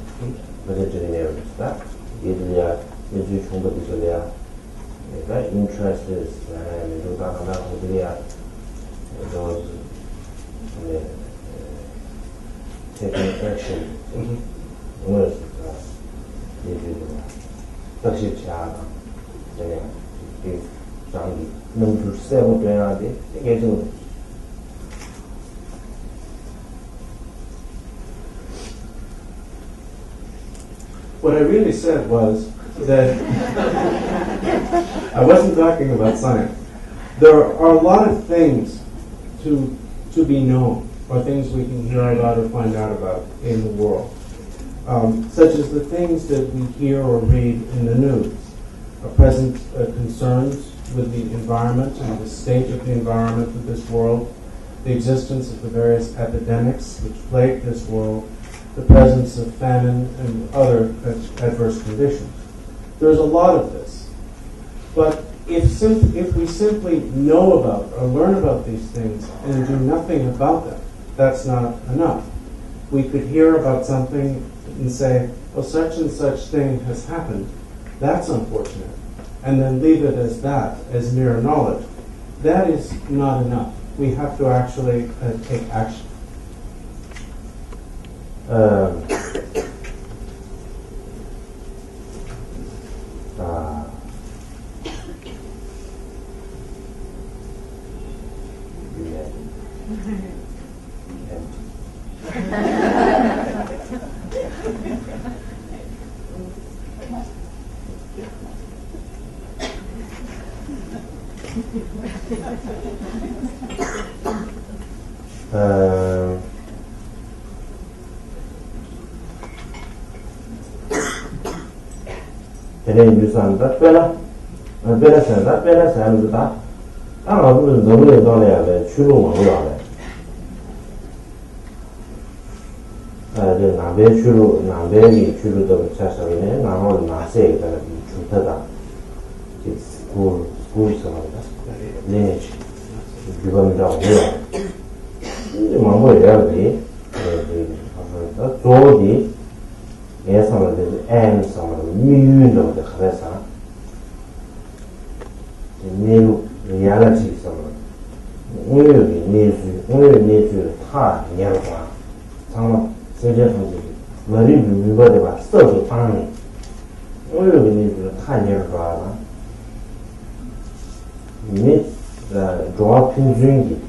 버저들이 내려옵시다. 얘들이야 내주 중도들이야 내가 interests 내가 하나 호들이야 those taking action 오늘 얘들이야 딱실치 않아 그냥 이 장기 너무 세고 돼야 돼 이게 좀 What I really said was that I wasn't talking about science. There are a lot of things to be known, or things we can hear about or find out about in the world, such as the things that we hear or read in the news, present concerns with the environment and the state of the environment of this world, the existence of the various epidemics which plague this world, the presence of famine and other adverse conditions. There's a lot of this. But if we simply know about or learn about these things and do nothing about them, that's not enough. We could hear about something and say, well, such and such thing has happened. That's unfortunate. And then leave it as that, as mere knowledge. That is not enough. We have to actually take action. 대략 유사한다 빼라 사람들다 딱 어떤 너무 예전에 돼 주로 먹어야 돼. 남배 남배기 주로도 차서네 나올 나세 있다 좋다다. 스쿨에서 네. 이건 다 뭐야? 이 뭐야 돼. 조디 예상을 엔 상을 미윤도 그래서 내로 리얼리티 상을 오늘 내주 다 내려가 정말 세계 분들이 머리 밀버려 봐 써도 방이 오늘 내주 다 내려가 이 조합 평균이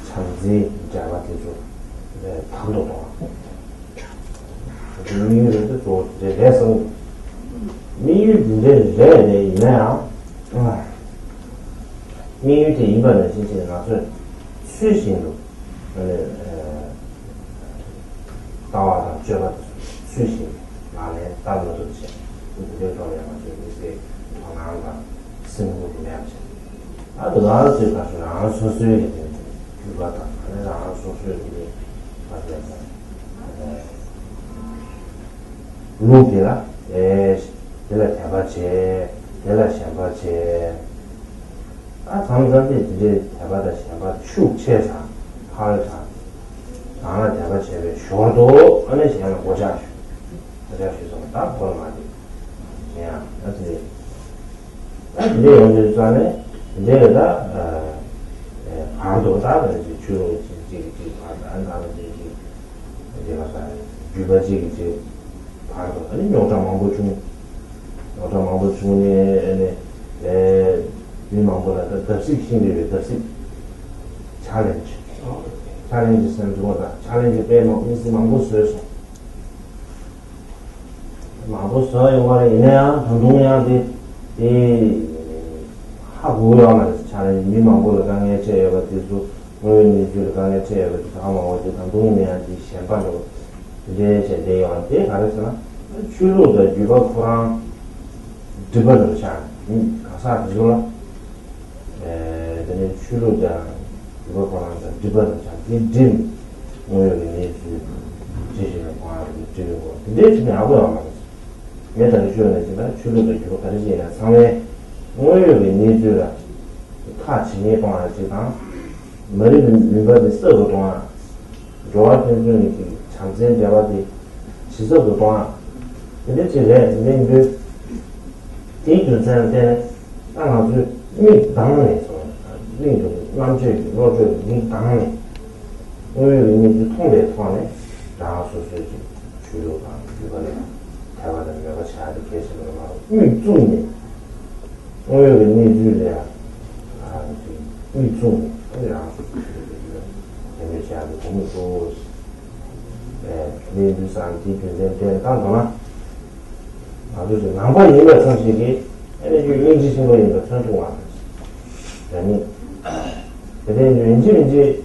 참지 잡아주죠 방도도 미유를 또 해서 미유 이제 내내 이나야 미유 때 이번에 진짜 나서 수신로 다와다 제가 수신 안에 따로 좋지 그게 더 이제 방안과 승부를 해야지 아도 나한테 가서 안 소수해 되는 그거다 내가 안 소수해 되는 맞아요 루피라 내가 대바체 내가 샤바체 당장에 이제 대바다 샤바 축체사 할사 나나 대바체에 쇼도 안에 시간 보자슈 좀 딱 보는 말이 그냥 어떻게 이제 언제 전에 이제가 반도 다른 주로 안 가는 이제 가서 유바지 이제 반도 아니 요자망보 중에 미망보다 더 식신들이 더 챌린지 선수가 챌린지 빼면 무슨 망보스에서 망보스 영화에 이내야 전동이야지 이 하고요 챌린지 미망보다 강에 제가 뒤서 뭐니 줄 강에 제가 아마 어디 전동이야지 현반으로 이제 제 내용한테 가르쳐나 주로도 주가 쿠랑 드버를 잘 가사 주로 근데 주로도 주가 쿠랑 드버를 잘 딘 뭐여기 제시는 과를 드리고 근데 지금 아무도 안 말했어 얘들 주로는 주로도 주가 가르치냐 상에 뭐여기 니주라 같이 방을 지방 머리를 민거를 써도 동안 조합 편중이 장전 대화도 지속도 동안 근데 제가 이제 대중한테 아주 이 당연해서 이거 남주 로주 이 당연해 오늘 이제 통배 통하네 나와서지 주요가 이거는 대화는 내가 잘 계속을 하고 이 중에 오늘 이 주제야 이 중에 그냥 이제 아주 공부 내주산 뒤편에 딴거나 아주 남과 인가 정식이 인지 신고인가 전통화 아니 근데 이제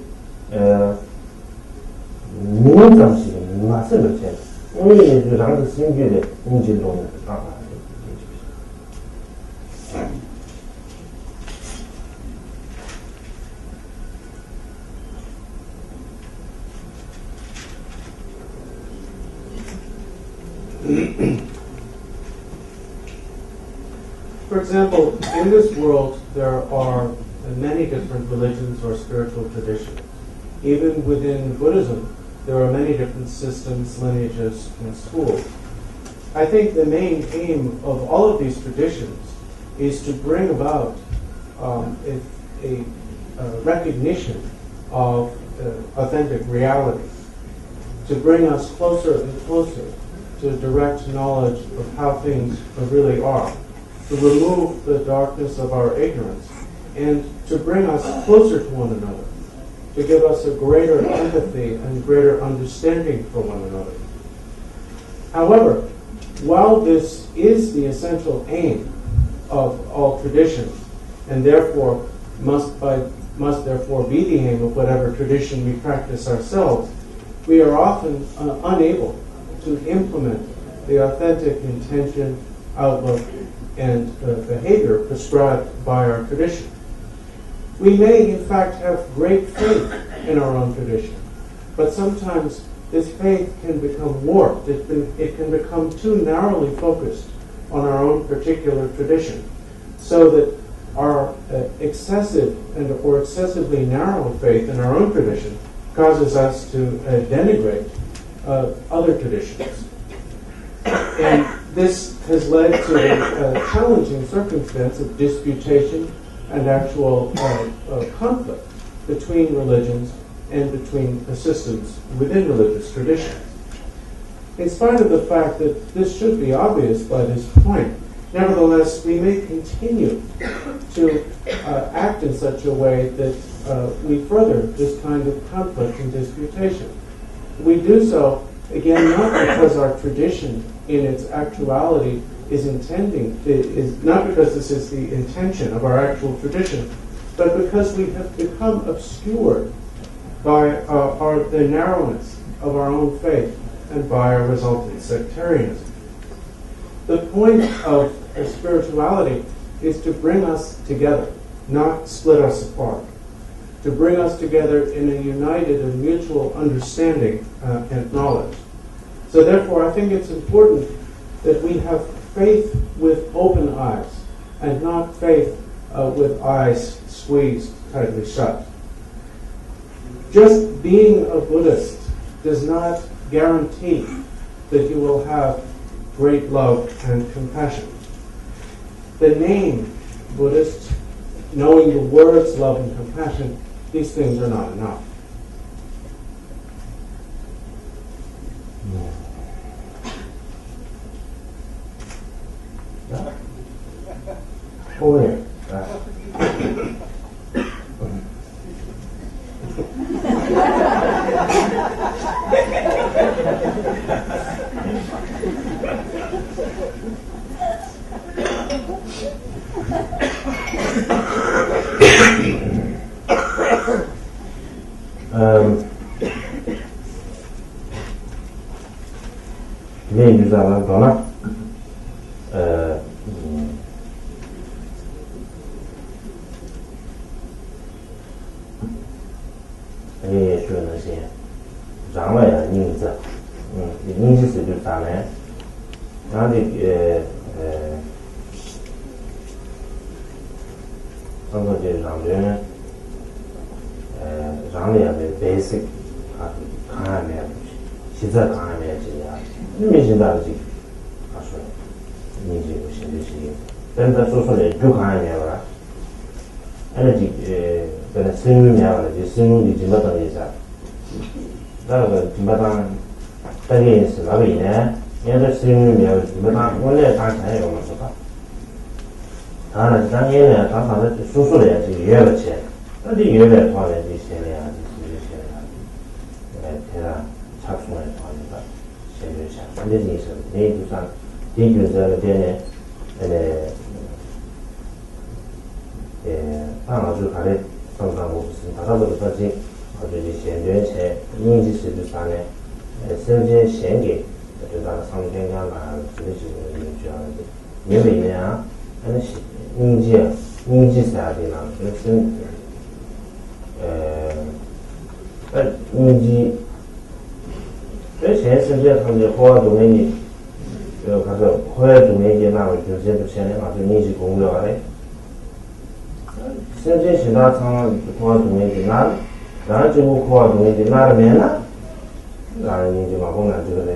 민원 정식이 맛을 넣지 오늘 이제 랑도 신규의 인지동을 따라 For example, in this world, there are many different religions or spiritual traditions. Even within Buddhism, there are many different systems, lineages, and schools. I think the main aim of all of these traditions is to bring about a recognition of authentic reality, to bring us closer and closer to direct knowledge of how things really are, to remove the darkness of our ignorance, and to bring us closer to one another, to give us a greater empathy and greater understanding for one another. However, while this is the essential aim of all traditions, and therefore must therefore be the aim of whatever tradition we practice ourselves, we are often unable to implement the authentic intention, outlook, and behavior prescribed by our tradition. We may, in fact, have great faith in our own tradition, but sometimes this faith can become warped. It can become too narrowly focused on our own particular tradition, so that our excessive or excessively narrow faith in our own tradition causes us to denigrate other traditions. And this has led to a challenging circumstance of disputation and actual conflict between religions and between systems within religious traditions. In spite of the fact that this should be obvious by this point, nevertheless, we may continue to act in such a way that we further this kind of conflict and disputation. We do so, again, not because our tradition in its actuality is not because this is the intention of our actual tradition, but because we have become obscured by the narrowness of our own faith and by our resultant sectarianism. The point of spirituality is to bring us together, not split us apart. To bring us together in a united and mutual understanding and knowledge. So therefore, I think it's important that we have faith with open eyes and not faith with eyes squeezed tightly shut. Just being a Buddhist does not guarantee that you will have great love and compassion. The name Buddhist, knowing the words love and compassion, these things are not enough. Oh, yeah. 네, 유자는 더나也说那些让外呀名字，名字是就啥呢？然后当做就让人让的basic 啊，看没现在看没这样，没现在的这他说你这个现在是，但他说的就看没了，那这个生命没了，就生命的怎么等一下，那个怎么当等于是那个呢？现在生命没了，怎么当我来当钱有么说法？他呢，当年呢，他的叔叔呢就约了钱，那就约了他的这些呢，这些他查出来他的现在钱，那这意思，你就算地球这个点呢，大老师看的上我不是，他这个东西，我就现在钱，应急是就啥呢？首先先给，就咱上天干嘛，这个是主要的，因为呢，应急啥的呢？就是应急，现在他们活动的，他说活动的那个就是现在嘛，就应急工作的。现在现在他活动的那，然后就活动的那里面呢，然后应急嘛，工作这个的，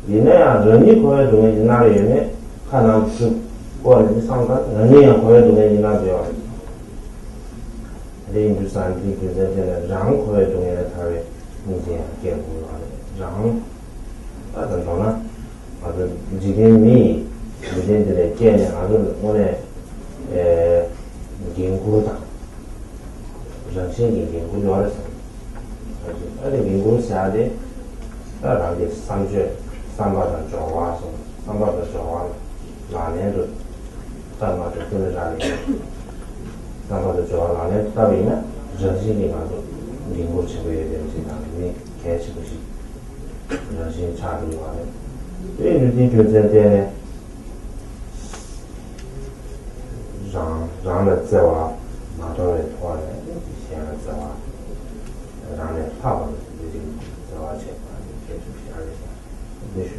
因为啊，人力活动的那里面，看到是。我们上班，人家活动的那主要，另就三地就是这个让活动的他的目前给不了的，让怎么呢？就今天今天这个建议我的银行的，人性银行主要的是，银行下的，让的300的交完，300的交完，哪年就。300的就是啥的，300的主要哪年到底呢？人性里嘛，银行成为的这样的，开始不是人性差别嘛的，所以你就这点让的走啊，拿到来拖的，先来走啊，让的怕不已经走啊去，开始偏了，没事。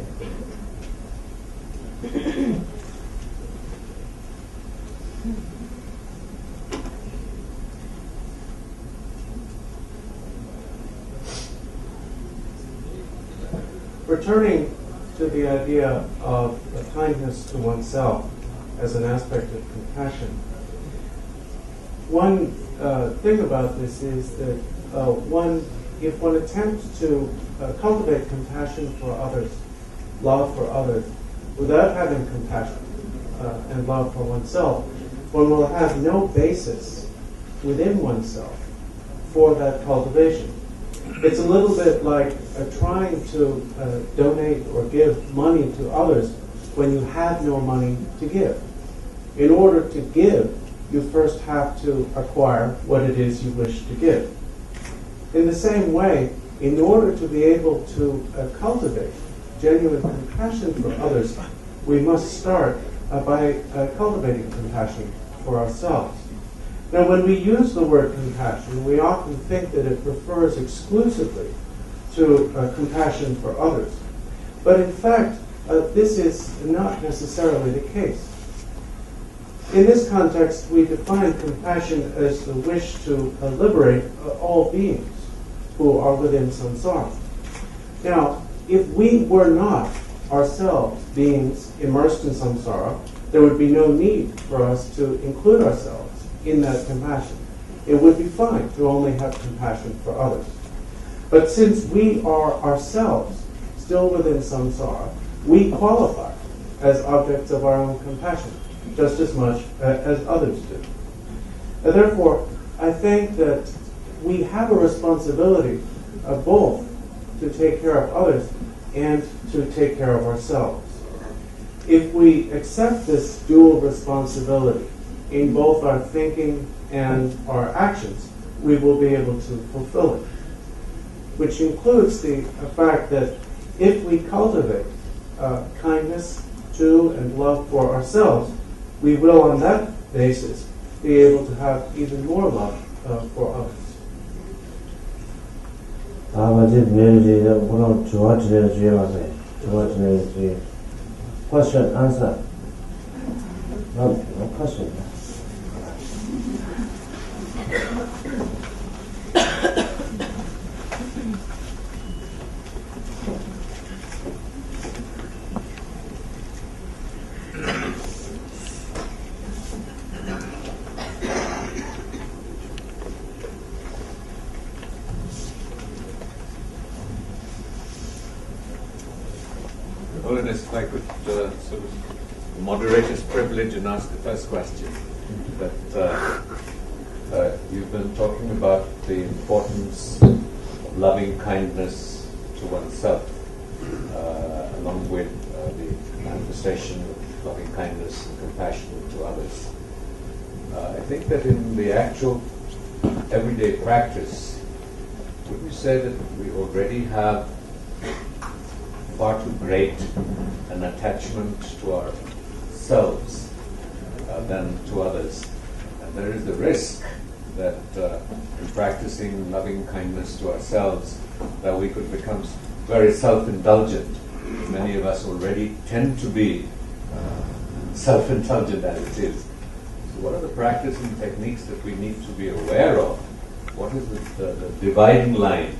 returning to the idea of kindness to oneself as an aspect of compassion, one thing about this is that if one attempts to cultivate compassion for others, love for others, without having compassion and love for oneself, one will have no basis within oneself for that cultivation. It's a little bit like trying to donate or give money to others when you have no money to give. In order to give, you first have to acquire what it is you wish to give. In the same way, in order to be able to cultivate genuine compassion for others, we must start by cultivating compassion for ourselves. Now, when we use the word compassion, we often think that it refers exclusively to compassion for others. But in fact, this is not necessarily the case. In this context, we define compassion as the wish to liberate all beings who are within samsara. Now, if we were not ourselves beings immersed in samsara, there would be no need for us to include ourselves in that compassion. It would be fine to only have compassion for others. But since we are ourselves still within samsara, we qualify as objects of our own compassion, just as much as others do. And therefore, I think that we have a responsibility both to take care of others and to take care of ourselves. If we accept this dual responsibility in both our thinking and our actions, we will be able to fulfill it. Which includes the fact that if we cultivate kindness to and love for ourselves, we will on that basis be able to have even more love for others. Question, answer. No question. Holiness, if I could sort of moderator's privilege and ask the first question. That you've been talking about the importance of loving kindness to oneself, along with the manifestation of loving kindness and compassion to others. I think that in the actual everyday practice, would you say that we already have far too great an attachment to ourselves than to others? And there is the risk that in practicing loving kindness to ourselves, that we could become very self-indulgent. Many of us already tend to be self-indulgent as it is. So what are the practicing techniques that we need to be aware of? What is the dividing line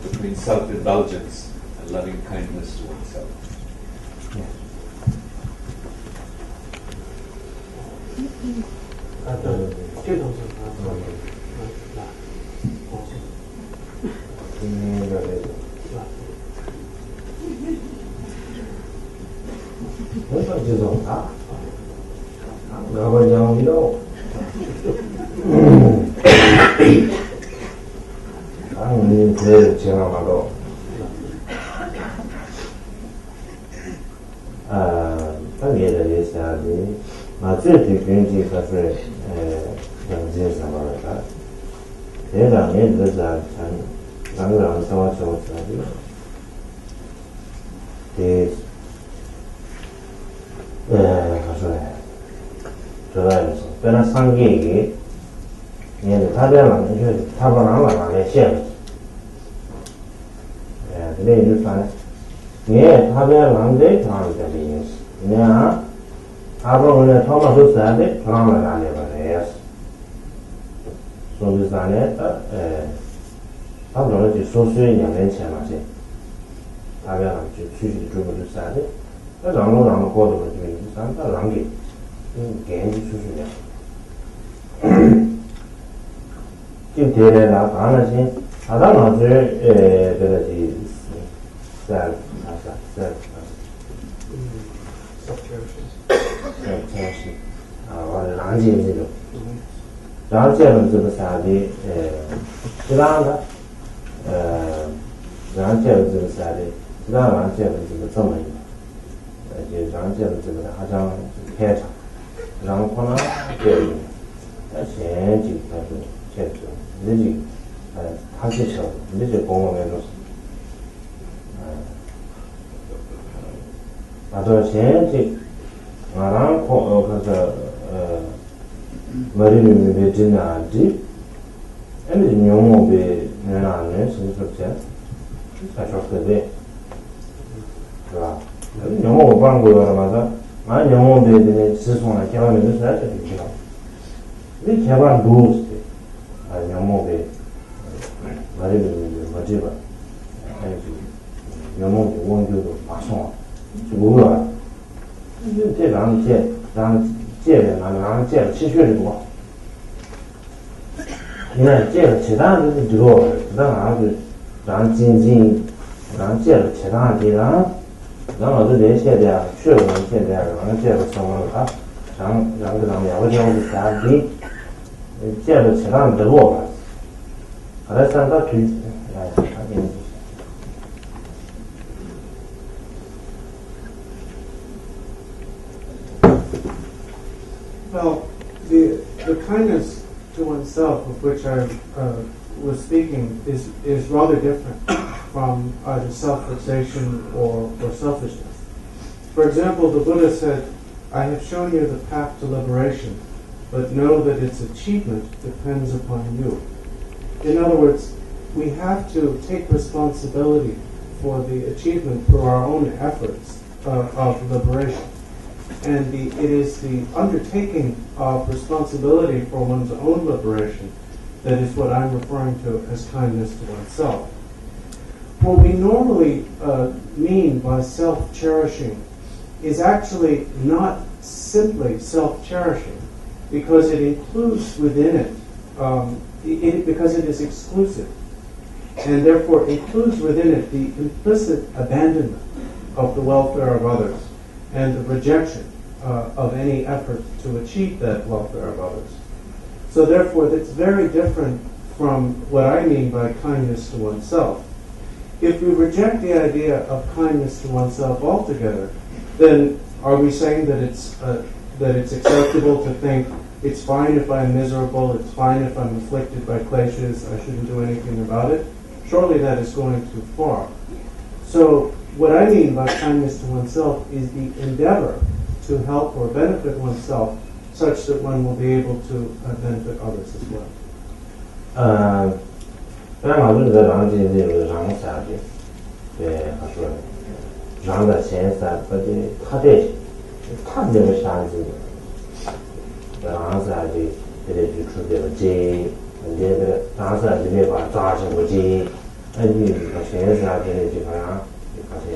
between self-indulgence and loving kindness to oneself? 다배랑 취지 주문을 써야 돼. 랑로 거도 좀 산다 랑게 개인지 수준이야. 지금 대래나 하나씩 하다 나중에 그래야지 셀完了狼藉这种，然后这样这个啥的适当的然后这样这个啥的适当然后这样这个这么一个就然后这样这个好像开场然后可能这个先就开始开始你就他去吃你就公共那种啊这先就然后그래서 머리를 매진 않지 애들 용어배 내나는 신속제 사실은 그봐 영어 방법으로 말하자 만 영어배들의 지속나 개발을 해야 되죠. 이 개발 루스 영어배 머리를 맞지봐 영어 원교도 마송 뭐야这两借的拿借了7岁多，你看借了其他的知道，其他拿是让进，让借了其他的，让老子这些的去了现在让借了什么啊，让个咱们要叫是啥的，借了其他的知道吧，后来三个推，他给你。Well, the kindness to oneself of which I was speaking is rather different from either self-fixation or selfishness. For example, the Buddha said, I have shown you the path to liberation, but know that its achievement depends upon you. In other words, we have to take responsibility for the achievement through our own efforts of liberation. And it is the undertaking of responsibility for one's own liberation that is what I'm referring to as kindness to oneself. What we normally mean by self-cherishing is actually not simply self-cherishing, because it includes within it, because it is exclusive, and therefore includes within it the implicit abandonment of the welfare of others and the rejection of any effort to achieve that welfare of others. So therefore, that's very different from what I mean by kindness to oneself. If we reject the idea of kindness to oneself altogether, then are we saying that it's acceptable to think it's fine if I'm miserable, it's fine if I'm afflicted by kleshas, I shouldn't do anything about it? Surely that is going too far. So what I mean by kindness to oneself is the endeavor to help or benefit oneself such that one will be able to benefit others as well. 刚好就是这两句这个让下去，对，他说让的先生或者他这个下去，让下去这里就出这个结，这个让下去这把抓起个结，你个先生这里就好像就发现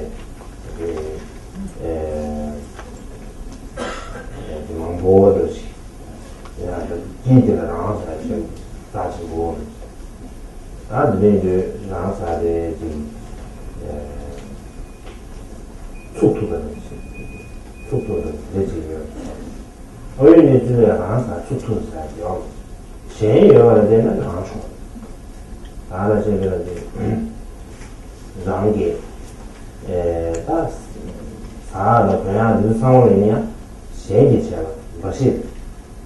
蒙波的去，这样的记得了让下去抓起波。这边就让啥的就促突的东西，促突的这几个，我有点就是让啥促突啥要，先要的在那让出，然后这个让给他啥的，平常就是生活里面先给钱了，不是，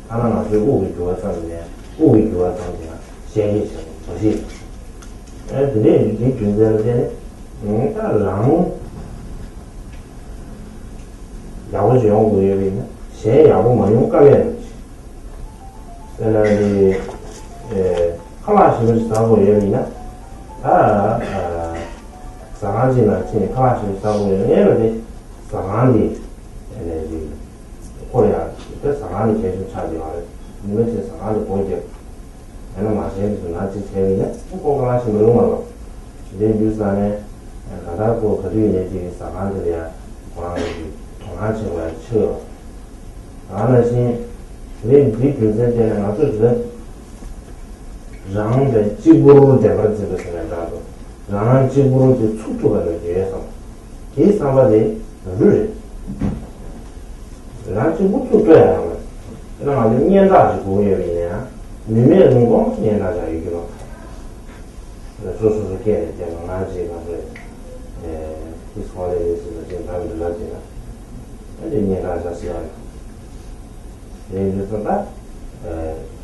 他那老师误会给我挣钱，误会给我挣钱，先给钱不是。这里你觉得这，他让要不用我以为呢，先要不没用个人去，在那里后来是不是找我以为呢？上海去呢，去后来是找我以为，因为上海的后来在上海的开始差别了，你们在上海的国家。那马先是拿起钱呢，我刚开始没弄了，这就是呢， 가다고 그리네 지 사람들이야 광이 통하지가 쳐 안에신 왜 비근전되는 아주 장의 지구로 되버지는 생각하고 장의 지구로 축도가 되어서 이 사람들이 를 라지 못도 돼야 그러나 아주 년다지 고유이냐 님의 공 년다자 이거 소소소 게 되는 아지가 이 소리에서 지금 다들 나지나 아니 년다자 시야 예전부터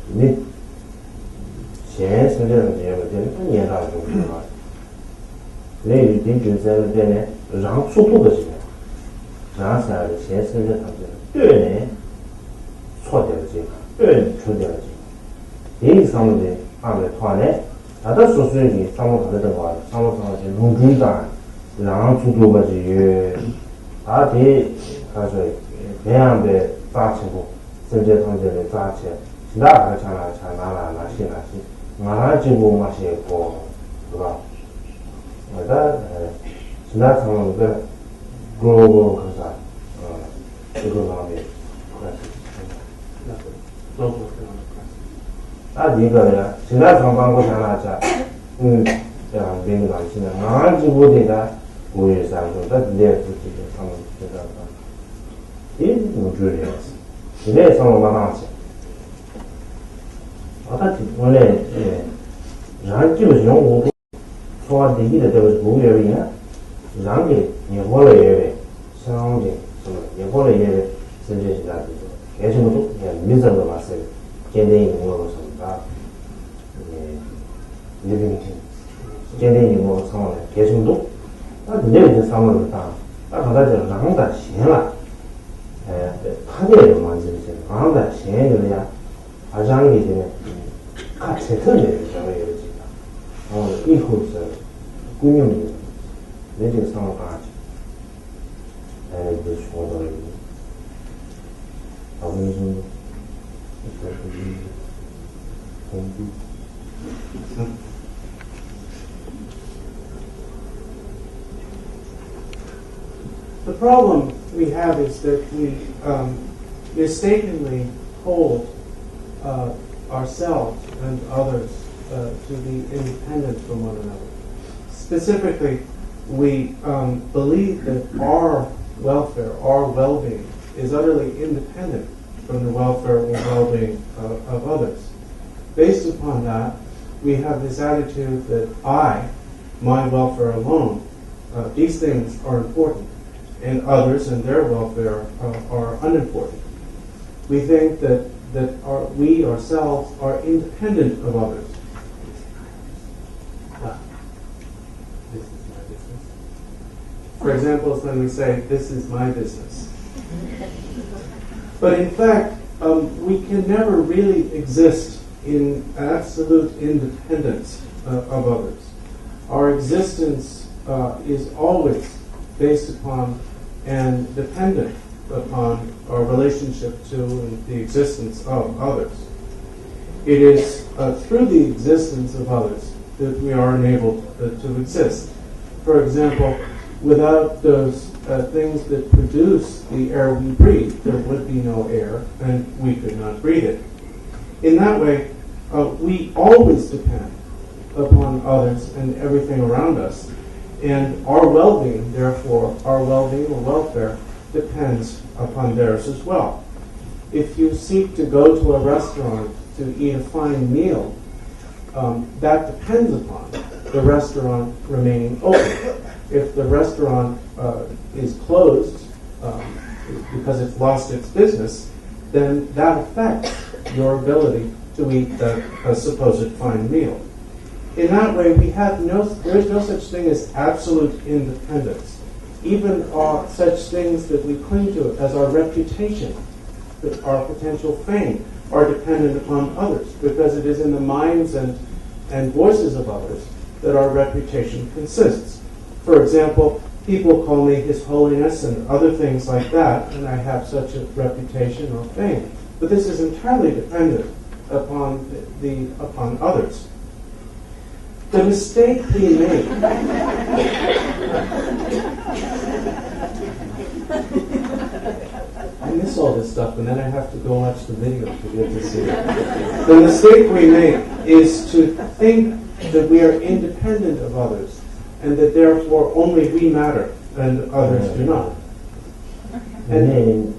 미 제 선생님 얘기는 년다자 좀 내일 빈준세는 되네 랑 속도가 지금 장사의 제 선생님对错掉这个，对错掉这个，一个上面的按照团呢，他的所属的上面可能的话，上面上是农村的，然后出多个就有，他的他说这样的杂情况，甚至他们的杂情，其他个像那些，那就不那些过，是吧？我的其他他们个global可啥，这个方面。一个人，现在上班我想那家，这样领导现在俺就不得的，我也想说，这连自己的他们这个，我觉得是，现在上了马上去，我呢，人就是用我说第一的这个服务员呢，人的也过来也相对什么也过来也甚至是啥子。也什么都也没这个嘛是，简单用我什么的，living，简单用我什么的，也什么都，那你那个上面的大，那他就让他钱了，他这个嘛就是让他钱就是呀，他让你的，他才特别这个有几个，以后是公用的，那就上班去，就说到了。The problem we have is that we mistakenly hold ourselves and others to be independent from one another. Specifically, we believe that our welfare, our well-being, is utterly independent from the welfare and well-being of others. Based upon that, we have this attitude that my welfare alone, these things are important, and others and their welfare are unimportant. We think that we ourselves are independent of others. This is my business. For example, it's when we say, "This is my business." But in fact, we can never really exist in absolute independence of others. Our existence is always based upon and dependent upon our relationship to and the existence of others. It is through the existence of others that we are enabled to exist. For example, without those things that produce the air we breathe, there would be no air, and we could not breathe it. In that way, we always depend upon others and everything around us, and our well-being, therefore, our well-being or welfare depends upon theirs as well. If you seek to go to a restaurant to eat a fine meal, that depends upon the restaurant remaining open. If the restaurant is closed because it's lost its business, then that affects your ability to eat that supposed fine meal. In that way, there is no such thing as absolute independence. Even such things that we cling to as our reputation, that our potential fame, are dependent upon others, because it is in the minds and voices of others that our reputation consists. For example, people call me His Holiness and other things like that, and I have such a reputation or fame. But this is entirely dependent upon others. The mistake we make I miss all this stuff, and then I have to go watch the video to get to see it. The mistake we make is to think that we are independent of others, and that therefore only we matter, and others do not. And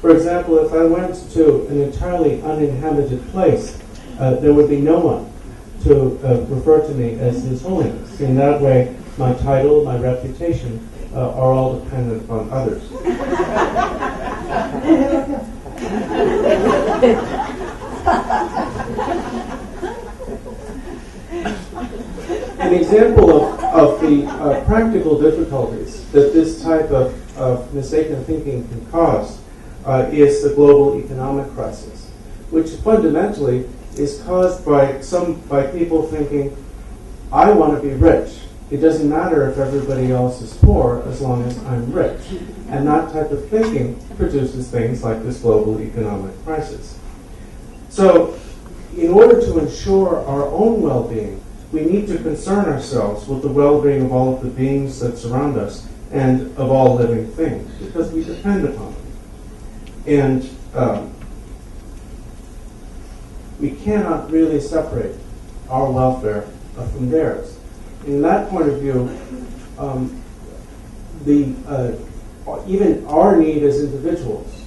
for example, if I went to an entirely uninhabited place, there would be no one to refer to me as His Holiness. In that way, my title, my reputation are all dependent upon others. An example of the practical difficulties that this type of mistaken thinking can cause is the global economic crisis, which fundamentally is caused by people thinking, I want to be rich. It doesn't matter if everybody else is poor as long as I'm rich. And that type of thinking produces things like this global economic crisis. So, in order to ensure our own well-being, we need to concern ourselves with the well-being of all of the beings that surround us and of all living things, because we depend upon them. And we cannot really separate our welfare from theirs. In that point of view, even our need as individuals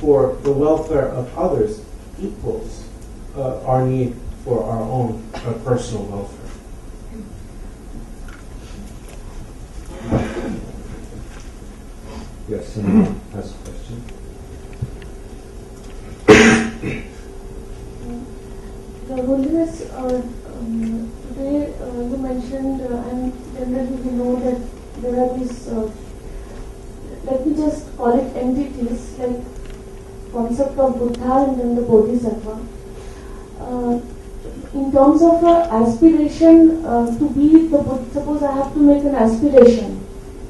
for the welfare of others equals our need for our own personal welfare. Yes, someone has a question. The Holiness, today you mentioned, and generally we know that there are these, let me just call it entities, like concept of Buddha and then the Bodhisattva. In terms of aspiration to be the Buddha, suppose I have to make an aspiration.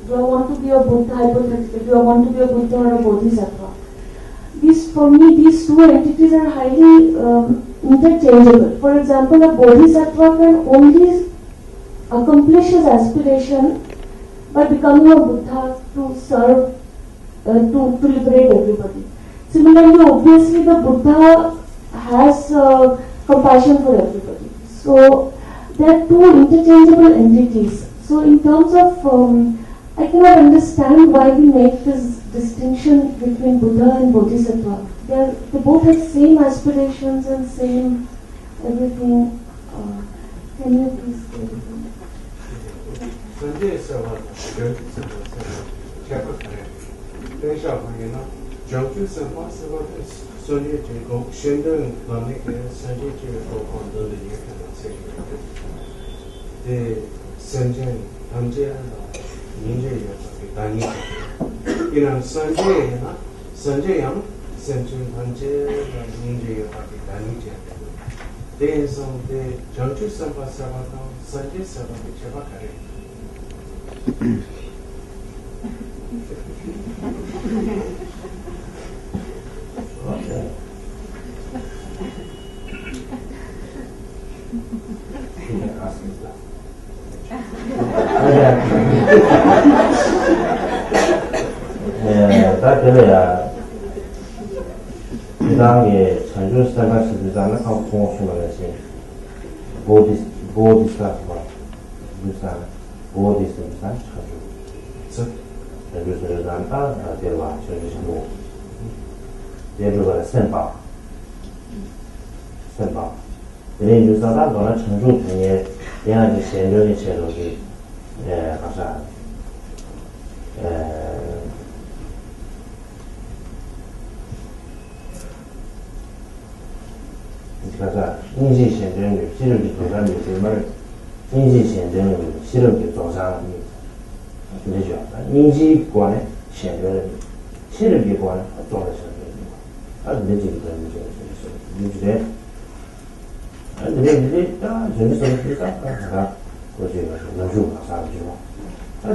Do I want to be a Buddha, hypothetically? Do I want to be a Buddha or a Bodhisattva? For me, these two entities are highly interchangeable. For example, a Bodhisattva can only accomplish his aspiration by becoming a Buddha to serve, to liberate everybody. Similarly, obviously, the Buddha has compassion for everybody. So, there are two interchangeable entities. So, in terms of, I cannot understand why we make this distinction between Buddha and Bodhisattva. They both have same aspirations and same everything. Can you please clarify?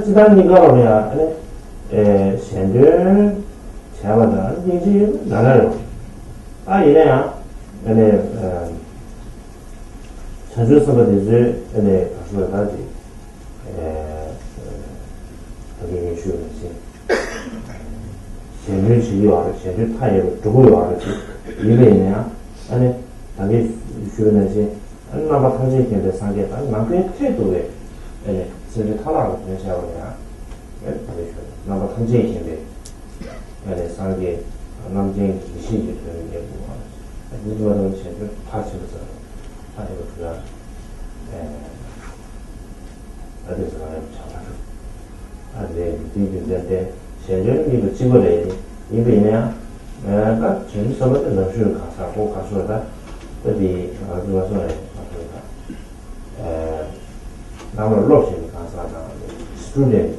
지단 이거로야 현재 제가다 이제 나나요. 이래야 전주서가 이제 가수가 다지 거기 쉬우지. 현재 지리와 현재 타이로 두고 와르지. 이래야 당기 쉬우는지 나가 탄지 견데 상계다. 나그 태도에 현재 타라고 변시하고야. 나가 탄지 견데 상계 남쟁이 기시지 되는 게 뭐야. 누구는 현재 파치면서 타이로 그가 어디서 가면 잡아줘. 뒤집는데 현재는 이거 찍어내야 돼. 이거냐? 내가 전서부터 너를 가사고 가수다. 어디 가서 가수다. 나무 롭신 가사다. 스튜디오.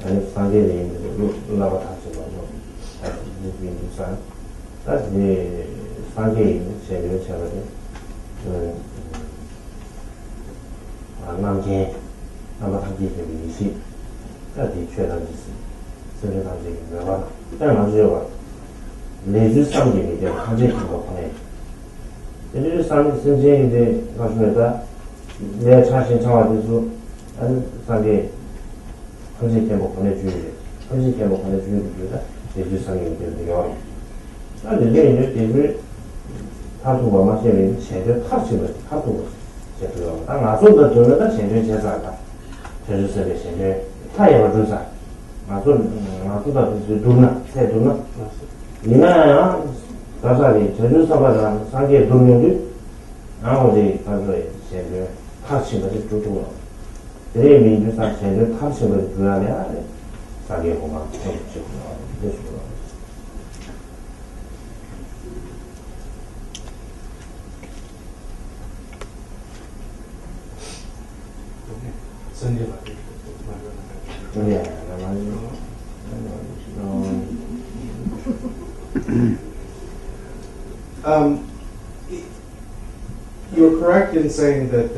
아니 상계에 있는 라바 타치고 무슨 다시 상계에 있는 제대로 잡아야 남게 나마 단기 대비시 다시 최단지스 선제 단지 내가 맞아요. 내주 상계 이제 단지 그거 보내. 내주 상계 선제 이제 가수에다 내 자신 정화돼서 안 상계 현실 개목 보내주는데 현실 개목 보내주는데 내주상이 되는데요. 이제 대출 타투가 마시는 제대 타치를 타투가 제대로 딱 나서도 저는 제대 제사가 제주서에 제대 타이어 주사 나서다 주나 세 주나 이나야 가사리 제주서가 상계 동료들 아무리 가서 제대 타치가 주고 내 민주사 제대 타치를 주야냐 상계 공간 정치고 되시고 You're correct in saying that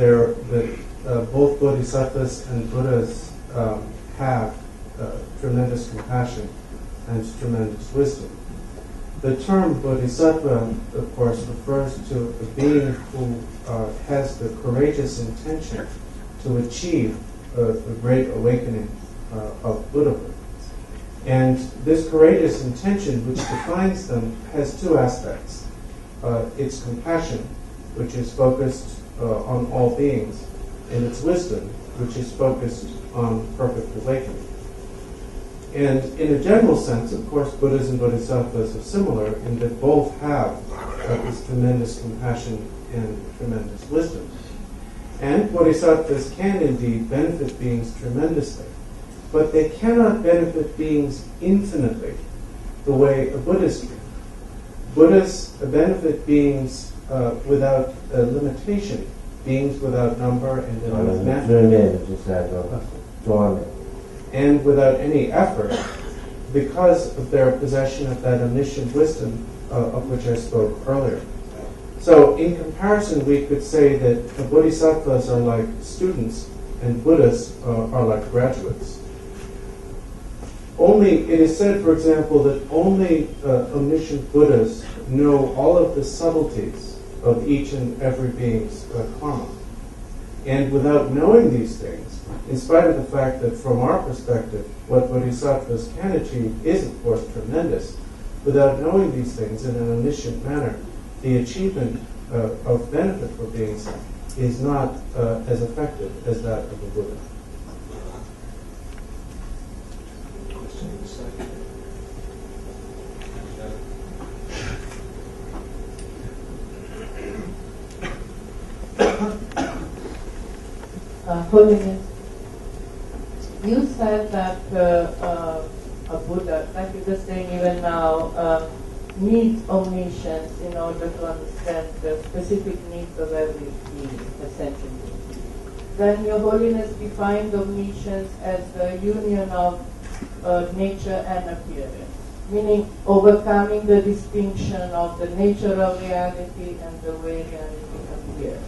both bodhisattvas and Buddhas have tremendous compassion and tremendous wisdom. The term bodhisattva, of course, refers to a being who has the courageous intention to achieve a great awakening of Buddhahood. And this courageous intention, which defines them, has two aspects. It's compassion, which is focused on all beings, and it's wisdom, which is focused on perfect awakening. And in a general sense, of course, Buddhas and Bodhisattvas are similar in that both have this tremendous compassion and tremendous wisdom. And Bodhisattvas can indeed benefit beings tremendously, but they cannot benefit beings infinitely the way a Buddhist can. Buddhists benefit beings without limitation, beings without number and without matter, and without any effort, because of their possession of that omniscient wisdom of which I spoke earlier. So in comparison, we could say that the bodhisattvas are like students and Buddhists are like graduates. It is said, for example, that only omniscient Buddhas know all of the subtleties of each and every being's karma. And without knowing these things, in spite of the fact that from our perspective, what bodhisattvas can achieve is, of course, tremendous, without knowing these things in an omniscient manner, the achievement of benefit for beings is not as effective as that of a Buddha. Holiness, you said that a Buddha, like you were saying even now, needs omniscience in order to understand the specific needs of every being, essentially. Then Your Holiness defined omniscience as the union of nature and appearance, meaning overcoming the distinction of the nature of reality and the way reality appears.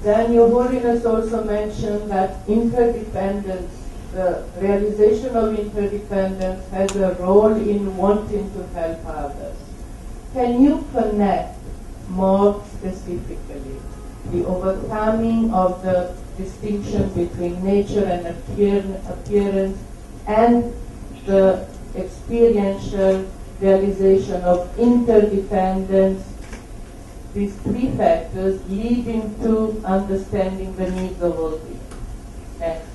Then Your Holiness also mentioned that interdependence, the realization of interdependence has a role in wanting to help others. Can you connect more specifically the overcoming of the distinction between nature and appearance and the experiential realization of interdependence, these three factors leading to understanding the needs of all beings? Thanks.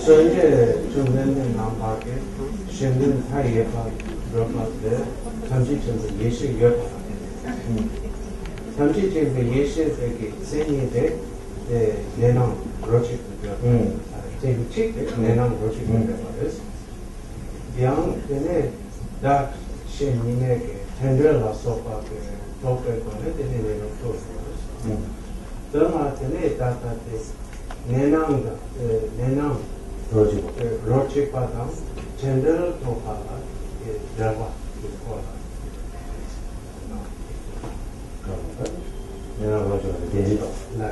So 이제 중간에 남밖에 신경 사이에 들어가서 잠시쯤 예식을 잠시쯤 예식에게 생일에 내랑 프로젝트가 제일 책 내랑 프로젝트가 말이죠. 양에는 다 신님에게 텐들라서 봐도 도쿄에 되는 또 그러면 다다데 내랑다 내랑 프로젝트 받아 텐들 또 받아 들어가 내가 먼저 되지도. 네.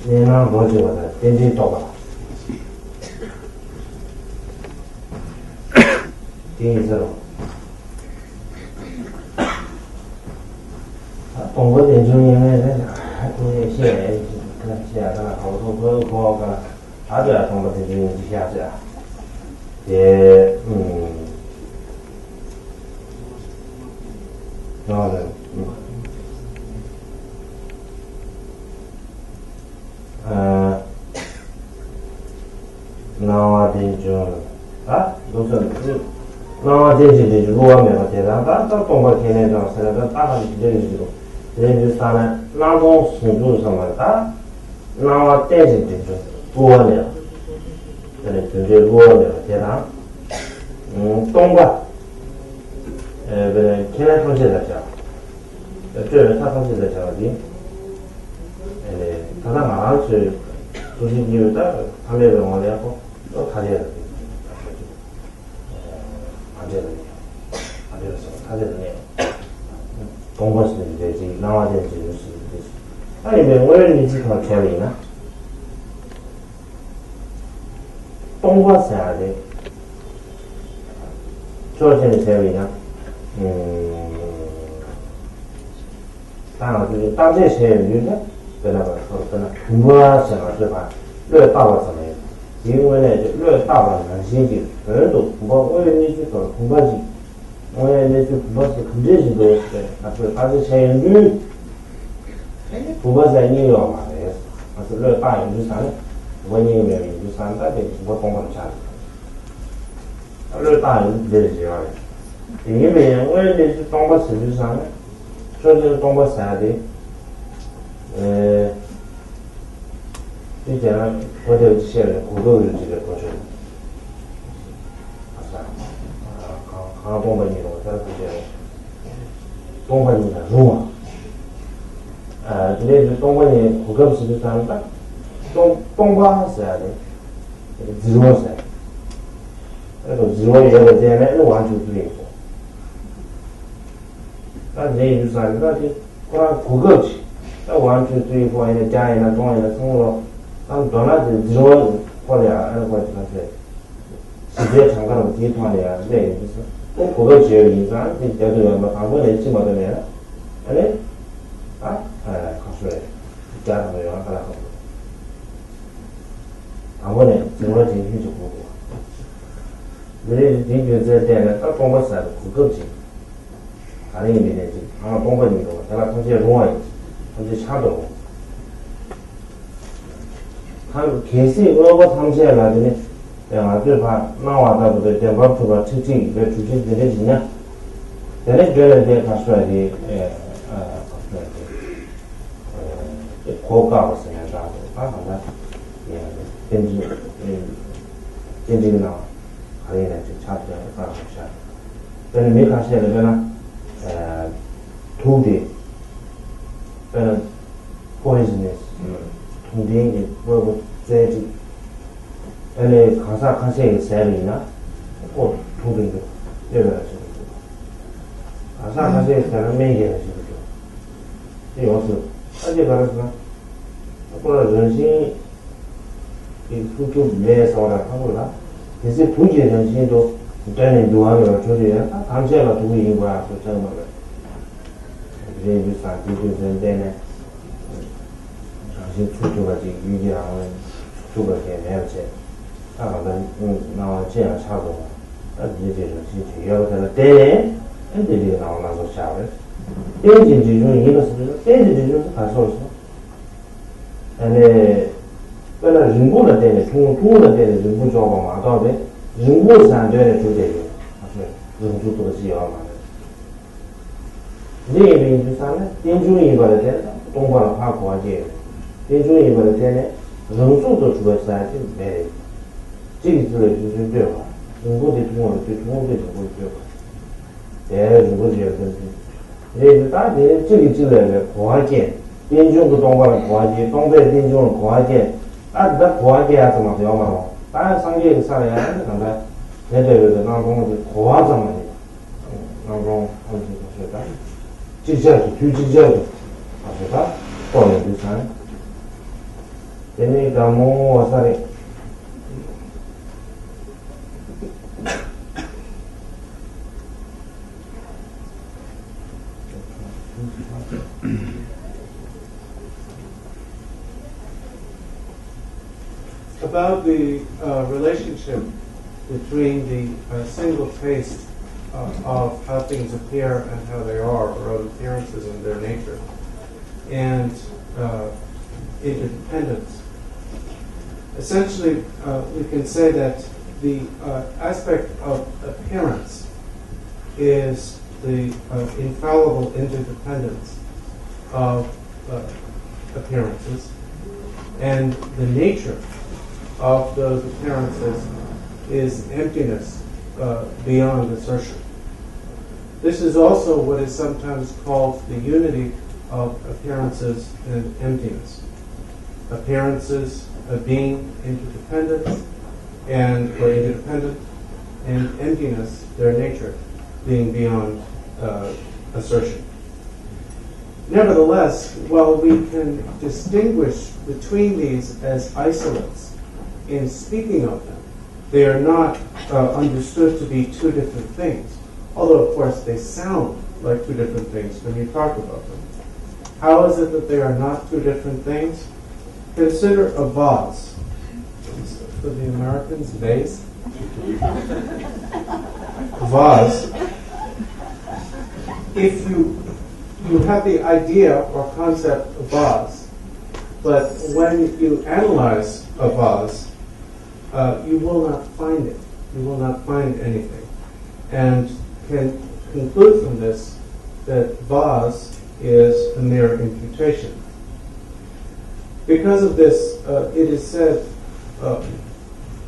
내가 먼저 받아 되지도 봐. 뒤에서 동거 대중에는 그 시에 그 시야가 하고 그 거가 아주 동거 대중이 시야자. 예, 나는 나와 대중 무슨 나와 대중이 루어면 대단하다 또 동거 걔네들 살아서 따라서 되지도 얘들 사는 나도 순주서마다 나와 대중 대중 루어면 그래 이제 루어면 대단 동과 걔네 통제자죠. 저 사통제자죠 어디? 가장 많은 도시 기후다 판매를 원하고 또 가져야 돼. 가져야 동거시는 되지 나와야 되지 아니 왜 이제 더 재미나? 동거 써야 돼. 저한테는 재미나?当这些人呢，跟那个说跟那我想是吧，越大了怎么样？因为呢，就越大了很心急，人都我你去搞恐怕去，我你去恐怕是肯定是都是的，但是前女，恐怕在你要嘛的，但是越大人就三，我你没有就三代的，我恐怕差，越大人就是这样的。因为我也是东北市区上的，所以是东北山的，以前我就写了古狗日记的过去，看东北人了，但是东北人的肉啊，这里是东北人古狗市区上的，东北山的，自我山，那个自我也有点那完全不灵活。那人就算那就光顾够去，那完全对方人家人那中人的生活，那到那就自我或者那个那些世界上个集团的啊，那就是我顾够去以上，就叫做么韩国人起码都没了，考出来，家长没有看到好，韩国人自我进去就不多，人进去这点呢，到中国山顾够去。다른 의미는 이제 아마 동반이고 내가 통제에 놓아야지 통제 차도 한 개시 의거 탐지에 나중에 내가 아주 나와다도 대박투가 특징이 왜 주식 되지냐 내가 그래야 돼 가수야지 고가고 쓰면 나도 하나 겐지 나와 가리네 차도 가서 차 저는 몇 가시에 되나 통대, poisonous, 통대인 게 뭐고 제지 ene kasa kase seri na ko tubi de debe na shi kasa kase sana mege na shi de yosu aje garasna ko renshi 이 후교 매서라 하고라 이제 분기의 정신도 일단은 노하우를 조절해 감시가 두고 있는 거야 그 정말 이제 유사 기준 때문에 정신 추조가 지금 유지하는 추조가 되면서 아까는 나와 제가 차고 이제 정신 주요가 되는 때에 애들이 나오나서 샤워 대진 기준 이것은 대진 기준 가서 아니 그러나 인구는 때문에 통은 때문에 인구 조금 많다는데 인구 산전에 조제요. 사실 인구도 지어만. 네 인구산에 인중이 버려야 동반을 하고 하지. 인중이 버려야人数도 줄었어야 돼. 네. 지기들을 주줄 돼요. 인구도 통은 통도 되고 있죠. 예, 인구도 되는데. 이제 다 내 지기들을 고하게 인중도 동반을 고하지. 동대 인중을 고하게 다 고하게 해서 막 영어로 다 상계에 살아야 하는데 내대로 나공을 고하자만 나공 하는 것이다. 지지하고 규지지하고 하다가 또는 비슷한 얘네가 뭐 와사리 About the relationship between the single taste of how things appear and how they are, or of appearances and their nature, and interdependence. Essentially, we can say that the aspect of appearance is the infallible interdependence of appearances, and the nature of those appearances is emptiness beyond assertion. This is also what is sometimes called the unity of appearances and emptiness. Appearances being interdependent or interdependent, and emptiness, their nature, being beyond assertion. Nevertheless, while we can distinguish between these as isolates, in speaking of them, they are not understood to be two different things, although of course they sound like two different things when you talk about them. How is it that they are not two different things? Consider a vase. For the Americans, vase. Vase. If you have the idea or concept of vase, but when you analyze a vase, you will not find it. You will not find anything. And can conclude from this that vase is a mere imputation. Because of this, it is said,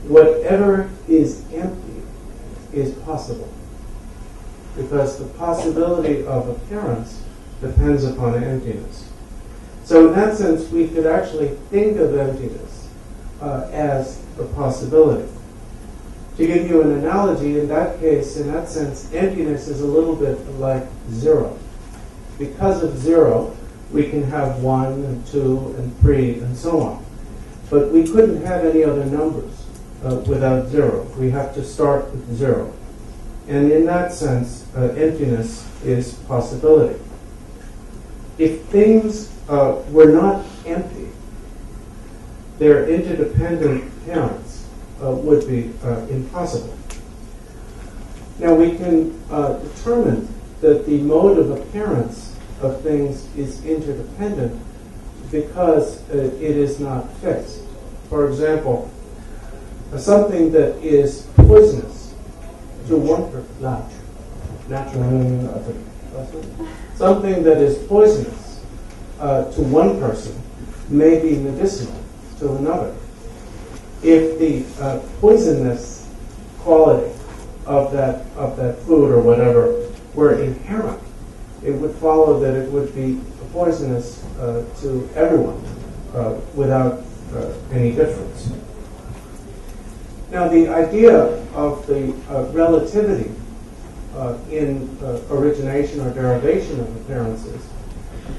whatever is empty is possible. Because the possibility of appearance depends upon emptiness. So in that sense, we could actually think of emptiness as a possibility. To give you an analogy, in that case, in that sense, emptiness is a little bit like zero. Because of zero, we can have 1 and 2 and 3 and so on. But we couldn't have any other numbers without zero. We have to start with zero. And in that sense, emptiness is possibility. If things were not empty, their interdependent appearance would be impossible. Now we can determine that the mode of appearance of things is interdependent because it is not fixed. For example, something that is poisonous to one person, something that is poisonous to one person may be medicinal to another. If the poisonous quality of that food or whatever were inherent, it would follow that it would be poisonous to everyone without any difference. Now, the idea of the relativity in origination or derivation of appearances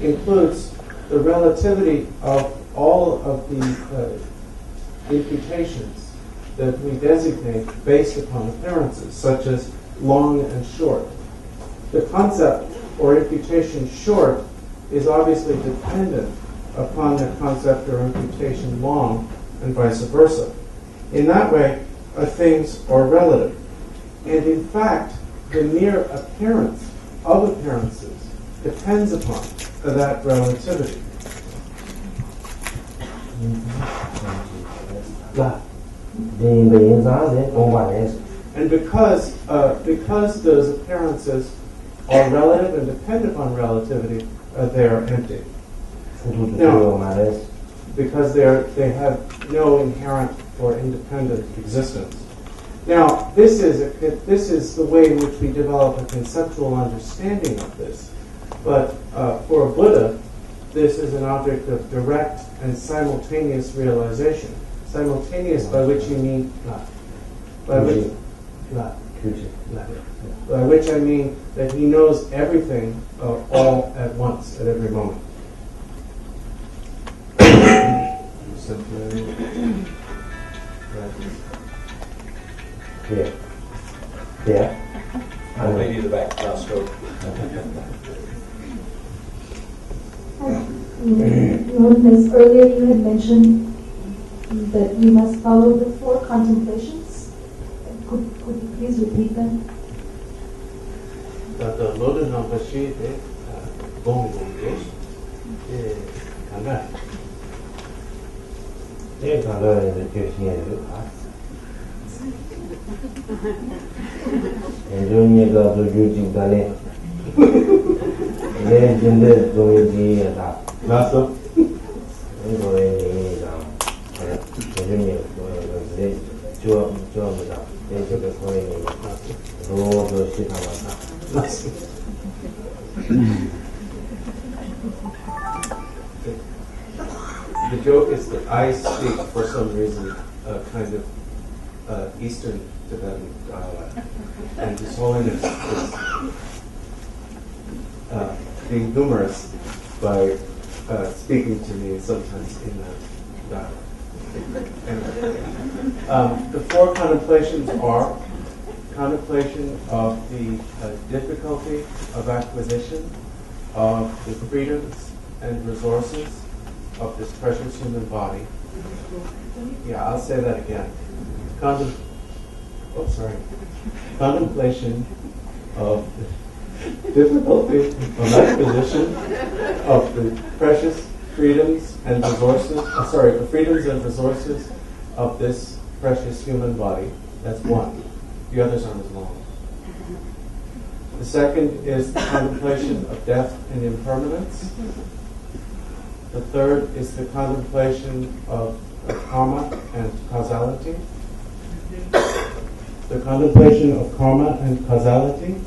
includes the relativity of all of the imputations that we designate based upon appearances, such as long and short. The concept or imputation short is obviously dependent upon the concept or imputation long, and vice versa. In that way, things are relative. And in fact, the mere appearance of appearances depends upon that relativity. And because those appearances are relative and depend upon relativity, they are empty. Now, because they have no inherent or independent existence. Now, this is the way in which we develop a conceptual understanding of this. But for a Buddha, this is an object of direct and simultaneous realization. Simultaneous, by which you mean by which I mean that he knows everything all at once, at every moment. Yeah. Maybe the back last row. Earlier you had mentioned that we must follow the 4 contemplations. Could you please repeat them? The joke is that I speak, for some reason, a kind of Eastern Tibetan dialect, and His Holiness is being humorous by speaking to me sometimes in that dialect. Anyway, the 4 contemplations are contemplation of the difficulty of acquisition of the freedoms and resources of this precious human body. Yeah, I'll say that again. Contemplation of the difficulty of acquisition of the precious freedoms and resources. The freedoms and resources of this precious human body. That's 1. The others aren't as long. The second is the contemplation of death and impermanence. The third is the contemplation of karma and causality. The contemplation of karma and causality.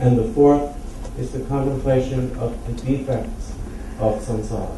And the fourth is the contemplation of the defects of samsara.